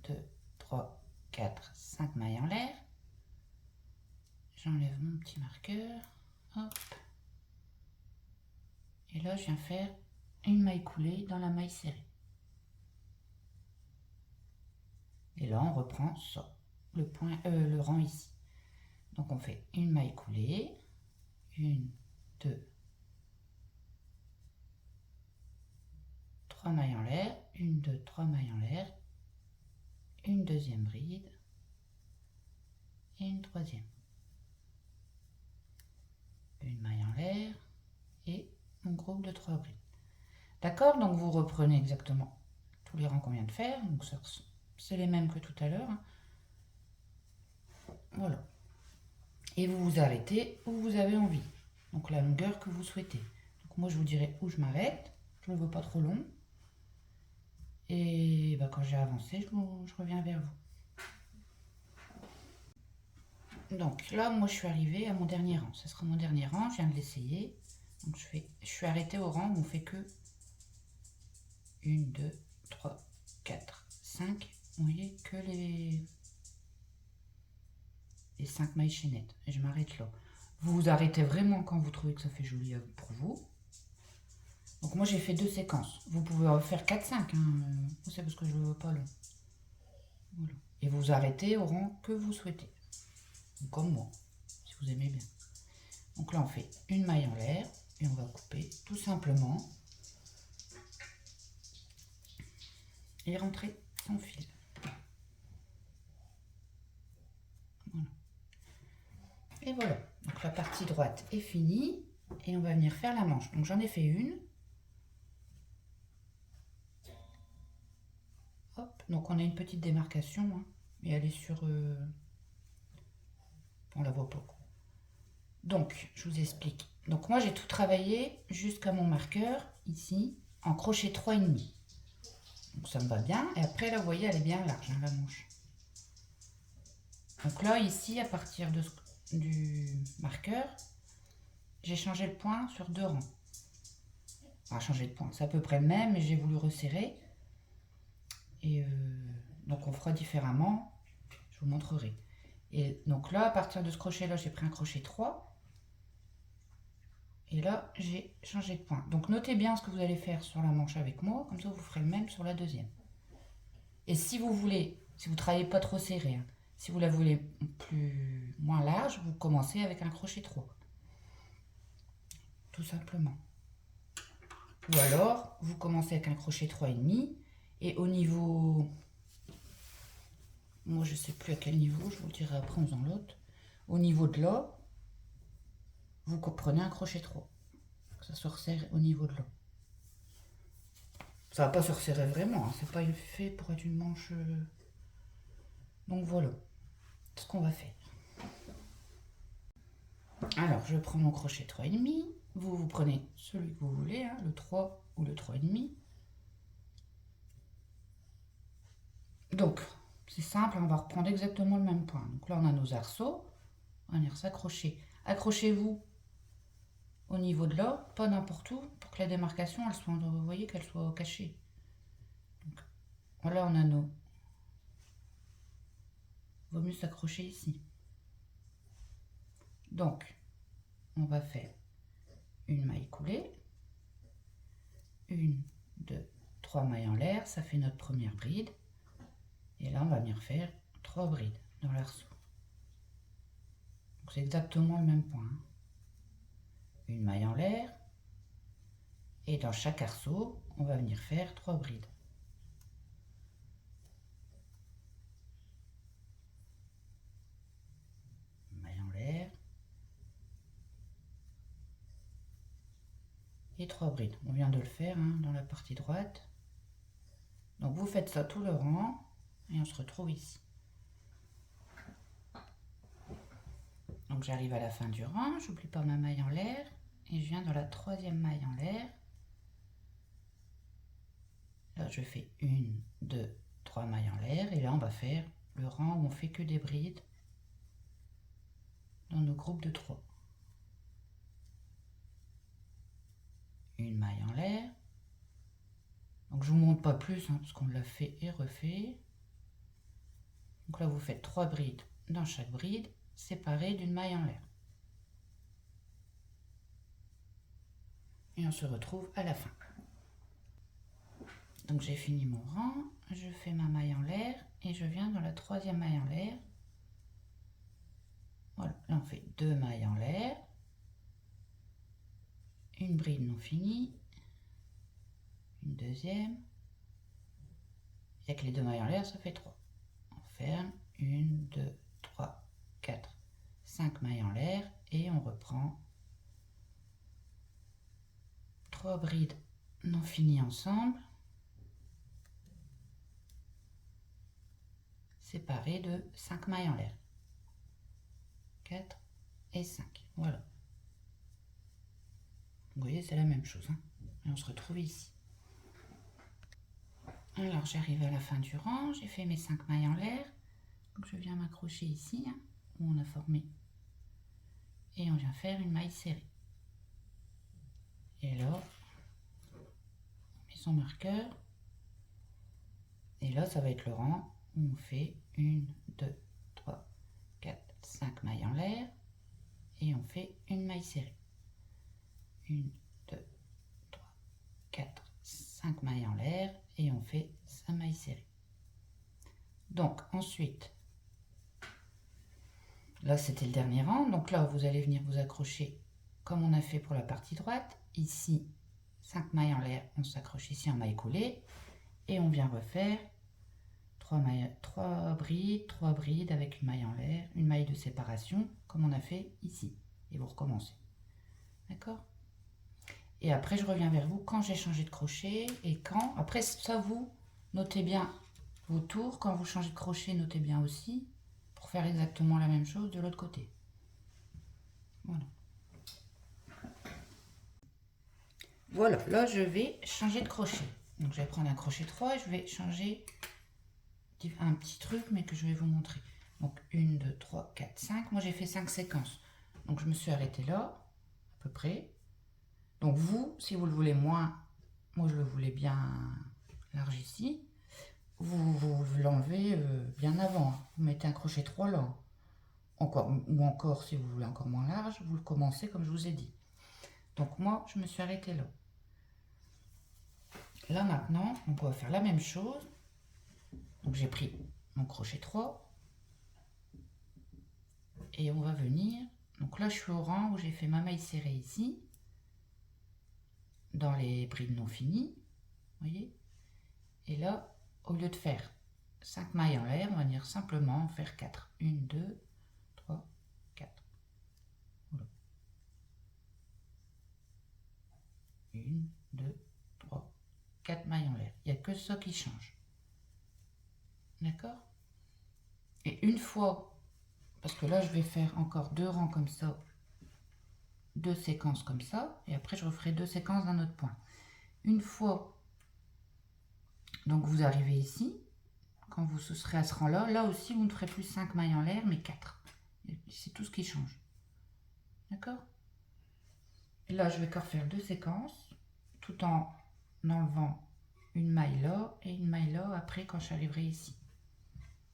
1, 2, 3, 4, 5 mailles en l'air. J'enlève mon petit marqueur, hop. Et là je viens faire une maille coulée dans la maille serrée. Et là on reprend ça, le rang ici. Donc on fait une maille coulée, 1, 2, 3 mailles en l'air, 1, 2, 3 mailles en l'air, une deuxième bride et une troisième. Une maille en l'air et mon groupe de 3 brides. D'accord? Donc vous reprenez exactement tous les rangs qu'on vient de faire. Donc c'est les mêmes que tout à l'heure. Voilà. Et vous vous arrêtez où vous avez envie. Donc la longueur que vous souhaitez. Donc moi je vous dirai où je m'arrête. Je ne veux pas trop long. Et bah, quand j'ai avancé, je reviens vers vous. Donc là, moi je suis arrivée à mon dernier rang. Ce sera mon dernier rang, je viens de l'essayer. Donc je suis arrêtée au rang où on fait que 1, 2, 3, 4, 5. Vous voyez que les 5 mailles chaînettes. Et je m'arrête là. Vous vous arrêtez vraiment quand vous trouvez que ça fait joli pour vous. Donc moi j'ai fait 2 séquences. Vous pouvez en faire 4-5. C'est parce que je ne veux pas long. Voilà. Et vous vous arrêtez au rang que vous souhaitez. Comme moi, si vous aimez bien. Donc là on fait une maille en l'air et on va couper tout simplement et rentrer son fil. Voilà. Et voilà, donc la partie droite est finie et on va venir faire la manche. Donc j'en ai fait une. Hop, donc on a une petite démarcation, mais elle est sur... on la voit pas. Donc, je vous explique. Donc moi j'ai tout travaillé jusqu'à mon marqueur, ici, en crochet 3,5. Donc ça me va bien. Et après là, vous voyez, elle est bien large, la manche. Donc là, ici, à partir du marqueur, j'ai changé le point sur 2 rangs. Enfin, changer de point, c'est à peu près le même, mais j'ai voulu resserrer. Et donc on fera différemment, je vous montrerai. Et donc là, à partir de ce crochet-là, j'ai pris un crochet 3. Et là, j'ai changé de point. Donc notez bien ce que vous allez faire sur la manche avec moi, comme ça vous ferez le même sur la deuxième. Et si vous voulez, si vous ne travaillez pas trop serré, si vous la voulez moins large, vous commencez avec un crochet 3. Tout simplement. Ou alors, vous commencez avec un crochet 3,5 et au niveau... Moi, je ne sais plus à quel niveau, je vous le dirai après en faisant l'autre. Au niveau de là, vous prenez un crochet 3. Ça se resserre au niveau de là. Ça va pas se resserrer vraiment, c'est pas fait pour être une manche. Donc voilà ce qu'on va faire. Alors je prends mon crochet 3,5. Vous prenez celui que vous voulez, le 3 ou le 3,5. Donc c'est simple, on va reprendre exactement le même point. Donc là on a nos arceaux, on va venir s'accrocher. Accrochez-vous au niveau de là, pas n'importe où, pour que la démarcation, elle soit, vous voyez, qu'elle soit cachée. Donc, là, on a nos... Vaut mieux s'accrocher ici. Donc, on va faire une maille coulée, 1, 2, 3 mailles en l'air, ça fait notre première bride. Et là, on va venir faire 3 brides dans l'arceau. Donc, c'est exactement le même point. Une maille en l'air. Et dans chaque arceau, on va venir faire 3 brides. et 3 brides. On vient de le faire hein, dans la partie droite. Donc vous faites ça tout le rang et on se retrouve ici. Donc j'arrive à la fin du rang, j'oublie pas ma maille en l'air et je viens dans la 3e maille en l'air. Là je fais 1, 2, 3 mailles en l'air et là on va faire le rang où on fait que des brides dans nos groupes de 3. Une maille en l'air. Donc je vous montre pas plus hein, parce qu'on l'a fait et refait. Donc là vous faites 3 brides dans chaque bride séparées d'une maille en l'air. Et on se retrouve à la fin. Donc j'ai fini mon rang, je fais ma maille en l'air et je viens dans la 3e maille en l'air. Voilà, là on fait 2 mailles en l'air, une bride non finie, une deuxième, il n'y a que les 2 mailles en l'air, ça fait 3. On ferme, 1, 2, 3, 4, 5 mailles en l'air et on reprend 3 brides non finies ensemble, séparées de 5 mailles en l'air. 4 et 5, voilà. Vous voyez, c'est la même chose. Hein. Et on se retrouve ici. Alors, j'arrive à la fin du rang, j'ai fait mes 5 mailles en l'air. Donc, je viens m'accrocher ici, hein, où on a formé. Et on vient faire une maille serrée. Et là, on met son marqueur. Et là, ça va être le rang où on fait 1, 2, 3, 4, 5 mailles en l'air. Et on fait une maille serrée. 1, 2, 3, 4, 5 mailles en l'air et on fait 5 mailles serrées. Donc ensuite, là c'était le dernier rang, donc là vous allez venir vous accrocher comme on a fait pour la partie droite. Ici, 5 mailles en l'air, on s'accroche ici en maille coulée et on vient refaire 3 brides avec une maille en l'air, une maille de séparation comme on a fait ici. Et vous recommencez. D'accord ? Et après, je reviens vers vous quand j'ai changé de crochet et quand. Après, ça, vous notez bien vos tours. Quand vous changez de crochet, notez bien aussi pour faire exactement la même chose de l'autre côté. Voilà. Voilà, là, je vais changer de crochet. Donc, je vais prendre un crochet 3 et je vais changer un petit truc, mais que je vais vous montrer. Donc, 1, 2, 3, 4, 5. Moi, j'ai fait 5 séquences. Donc, je me suis arrêtée là, à peu près. Donc vous, si vous le voulez moins, moi je le voulais bien large ici, vous l'enlevez bien avant. Hein. Vous mettez un crochet 3 là. Ou encore, si vous voulez encore moins large, vous le commencez comme je vous ai dit. Donc moi, je me suis arrêtée là. Là maintenant, on va faire la même chose. Donc j'ai pris mon crochet 3. Et on va venir. Donc là, je suis au rang où j'ai fait ma maille serrée ici. Dans les brides non finies, vous voyez. Et là, au lieu de faire 5 mailles en l'air, on va venir simplement en faire 4. 1, 2, 3, 4. Voilà. 1, 2, 3, 4 mailles en l'air. Il n'y a que ça qui change. D'accord? Et une fois, parce que là, je vais faire encore 2 rangs comme ça, 2 séquences comme ça, et après, je referai 2 séquences d'un autre point. Une fois, donc vous arrivez ici, quand vous serez à ce rang-là, là aussi, vous ne ferez plus 5 mailles en l'air, mais 4. C'est tout ce qui change. D'accord? Et là, je vais encore faire 2 séquences, tout en enlevant une maille là et une maille là, après, quand j'arriverai ici.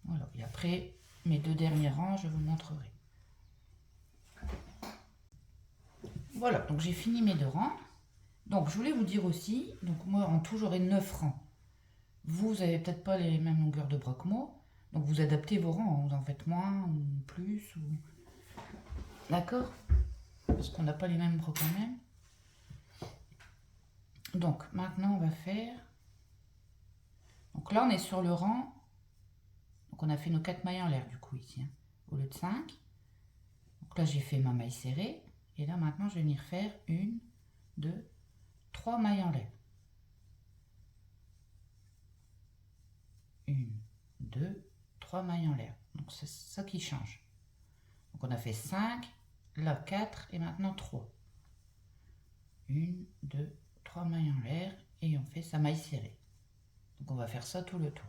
Voilà. Et après, mes 2 derniers rangs, je vous montrerai. Voilà, donc j'ai fini mes 2 rangs. Donc, je voulais vous dire aussi, donc moi, en tout, j'aurai 9 rangs. Vous n'avez peut-être pas les mêmes longueurs de bras que moi, donc vous adaptez vos rangs, vous en faites moins ou plus. Ou... D'accord? Parce qu'on n'a pas les mêmes bras quand même. Donc, maintenant, on va faire... Donc là, on est sur le rang. Donc, on a fait nos 4 mailles en l'air, du coup, ici, hein, au lieu de 5. Donc là, j'ai fait ma maille serrée. Et là, maintenant, je vais venir faire 1, 2, 3 mailles en l'air. 1, 2, 3 mailles en l'air. Donc c'est ça qui change. Donc on a fait 5, là 4 et maintenant 3. 1, 2, 3 mailles en l'air et on fait sa maille serrée. Donc on va faire ça tout le tour.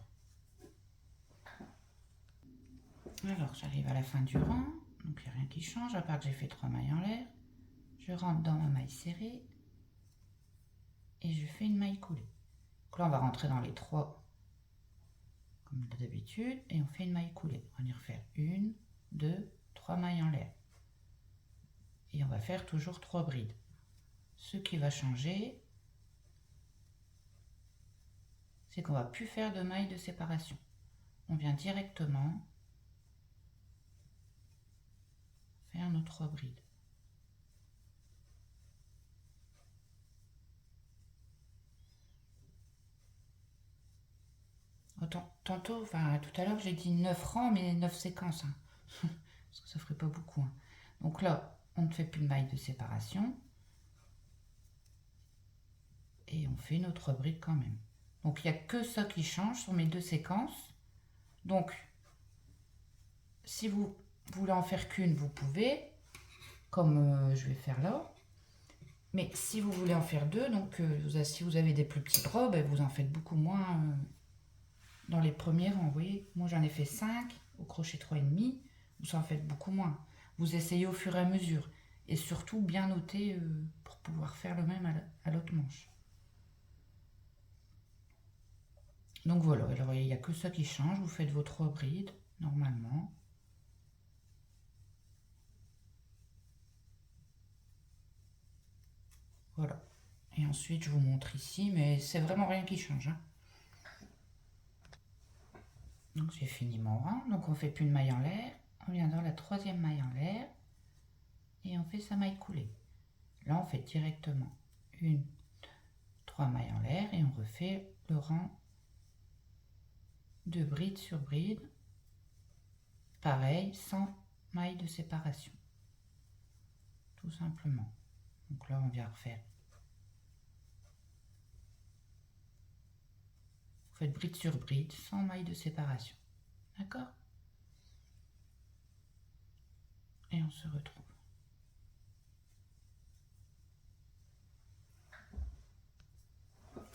Alors j'arrive à la fin du rang, donc il n'y a rien qui change à part que j'ai fait 3 mailles en l'air. Je rentre dans ma maille serrée et je fais une maille coulée. Donc là on va rentrer dans les 3 comme d'habitude et on fait une maille coulée. On va y refaire 1, 2, 3 mailles en l'air. Et on va faire toujours 3 brides. Ce qui va changer, c'est qu'on va plus faire de mailles de séparation. On vient directement faire nos 3 brides. Tantôt, enfin tout à l'heure j'ai dit 9 rangs mais 9 séquences. Hein. Parce que ça ferait pas beaucoup. Hein. Donc là, on ne fait plus de mailles de séparation. Et on fait notre bride quand même. Donc il n'y a que ça qui change sur mes 2 séquences. Donc si vous voulez en faire qu'une, vous pouvez, comme je vais faire là. Mais si vous voulez en faire 2, donc si vous avez des plus petits bras, ben, vous en faites beaucoup moins dans les premiers rangs. Vous voyez, moi j'en ai fait 5 au crochet 3,5, vous en faites beaucoup moins. Vous essayez au fur et à mesure. Et surtout bien noter pour pouvoir faire le même à l'autre manche. Donc voilà, alors il n'y a que ça qui change, vous faites vos 3 brides, normalement. Voilà. Et ensuite, je vous montre ici, mais c'est vraiment rien qui change. Hein. Donc j'ai fini mon rang, donc on fait plus une maille en l'air, on vient dans la 3e maille en l'air, et on fait sa maille coulée. Là, on fait directement 1, 2, 3 mailles en l'air, et on refait le rang de bride sur bride, pareil, sans maille de séparation, tout simplement. Donc là, on vient refaire. Vous faites bride sur bride, sans maille de séparation. D'accord? Et on se retrouve.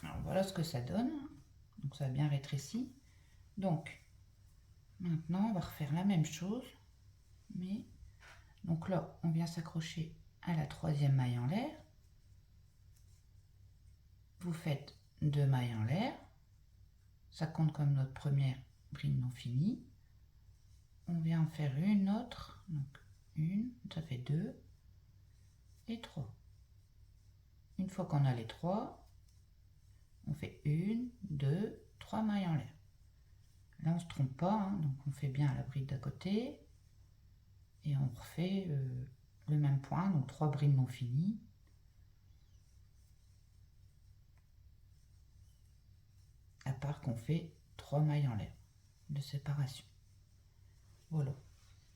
Alors voilà ce que ça donne. Donc ça a bien rétréci. Donc maintenant, on va refaire la même chose. Mais donc là, on vient s'accrocher à la 3e maille en l'air. Vous faites 2 mailles en l'air. Ça compte comme notre première bride non finie. On vient en faire une autre. Donc une, ça fait 2 et 3. Une fois qu'on a les 3, on fait 1, 2, 3 mailles en l'air. Là, on ne se trompe pas, hein, donc on fait bien la bride d'à côté. Et on refait le même point, donc 3 brides non finies. À part qu'on fait 3 mailles en l'air de séparation. Voilà.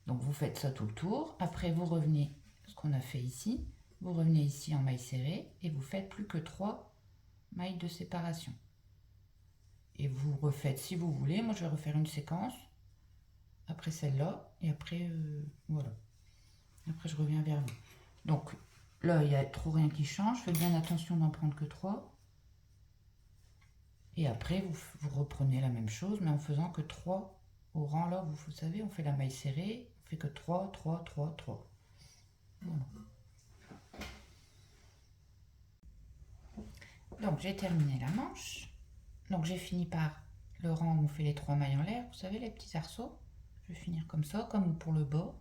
Donc vous faites ça tout le tour. Après, vous revenez, ce qu'on a fait ici, vous revenez ici en maille serrée et vous faites plus que 3 mailles de séparation. Et vous refaites si vous voulez. Moi, je vais refaire une séquence. Après celle-là. Et après, voilà. Après, je reviens vers vous. Donc, là, il n'y a trop rien qui change. Faites bien attention d'en prendre que 3. Et après, vous reprenez la même chose, mais en faisant que 3 au rang là. Vous savez, on fait la maille serrée. On fait que 3, 3, 3, 3. Voilà. Donc, j'ai terminé la manche. Donc, j'ai fini par le rang où on fait les 3 mailles en l'air. Vous savez, les petits arceaux. Je vais finir comme ça, comme pour le bas.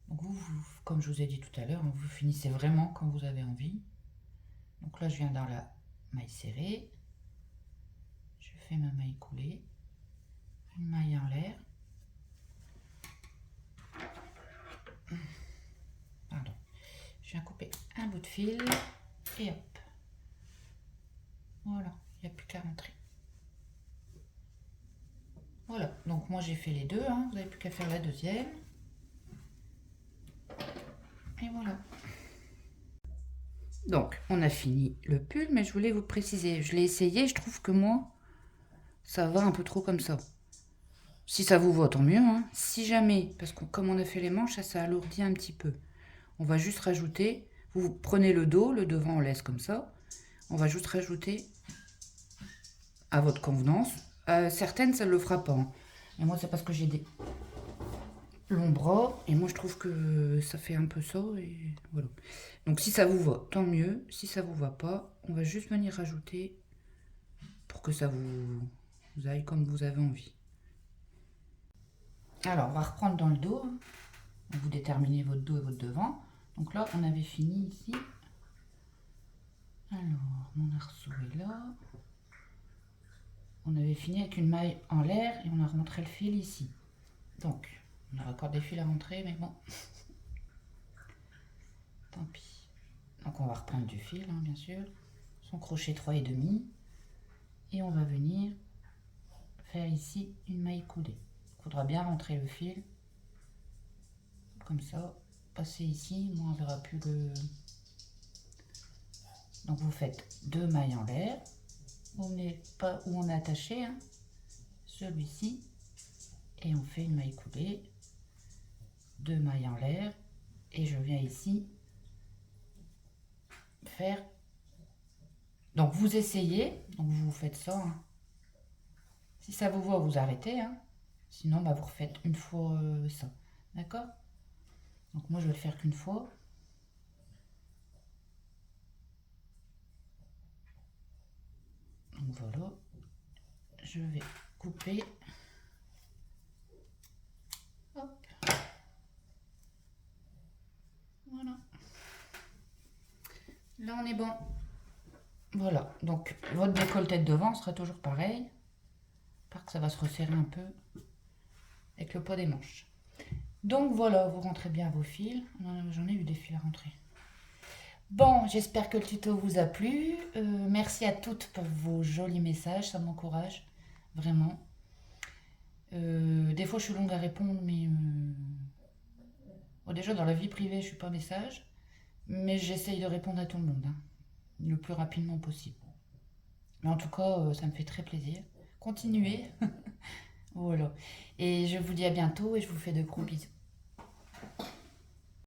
Donc comme je vous ai dit tout à l'heure, vous finissez vraiment quand vous avez envie. Donc là, je viens dans la maille serrée. Je fais ma maille coulée. Une maille en l'air. Pardon. Je viens couper un bout de fil. Et hop. Voilà, il n'y a plus qu'à rentrer. Voilà, donc moi j'ai fait les deux, hein. Vous n'avez plus qu'à faire la deuxième. Et voilà. Donc, on a fini le pull, mais je voulais vous préciser, je l'ai essayé, je trouve que moi, ça va un peu trop comme ça. Si ça vous va, tant mieux, hein. Si jamais, parce que comme on a fait les manches, ça alourdit un petit peu. On va juste rajouter, vous prenez le dos, le devant on laisse comme ça. On va juste rajouter à votre convenance. Certaines, ça ne le fera pas, hein. Et moi, c'est parce que j'ai des longs bras, et moi je trouve que ça fait un peu ça, et voilà. Donc si ça vous va, tant mieux. Si ça vous va pas, on va juste venir rajouter pour que ça vous aille comme vous avez envie. Alors, on va reprendre dans le dos. Vous déterminez votre dos et votre devant. Donc là, on avait fini ici. Alors, mon arceau est là. On avait fini avec une maille en l'air et on a rentré le fil ici. Donc, on a encore des fils à rentrer, mais bon. Tant pis. Donc, on va reprendre du fil, hein, bien sûr. Son crochet 3,5. Et on va venir faire ici une maille coudée. Il faudra bien rentrer le fil. Comme ça. Passer ici, moi on verra plus le... Donc vous faites 2 mailles en l'air. On n'est pas où on est attaché, hein. Celui-ci. Et on fait une maille coudée. 2 mailles en l'air. Et je viens ici faire... Donc vous essayez, donc vous faites ça, hein. Si ça vous va, vous arrêtez, hein. Sinon, bah, vous refaites une fois ça. D'accord? Donc moi, je vais le faire qu'une fois. Donc voilà. Je vais couper. Hop. Voilà. Là, on est bon. Voilà. Donc, votre décolleté de devant sera toujours pareil. Par que ça va se resserrer un peu avec le poids des manches. Donc voilà, vous rentrez bien vos fils. J'en ai eu des fils à rentrer. Bon, j'espère que le tuto vous a plu. Merci à toutes pour vos jolis messages, ça m'encourage, vraiment. Des fois, je suis longue à répondre, mais bon, déjà dans la vie privée, je suis pas message, mais j'essaye de répondre à tout le monde, hein, le plus rapidement possible. Mais en tout cas, ça me fait très plaisir. Continuez, voilà. Et je vous dis à bientôt et je vous fais de gros bisous.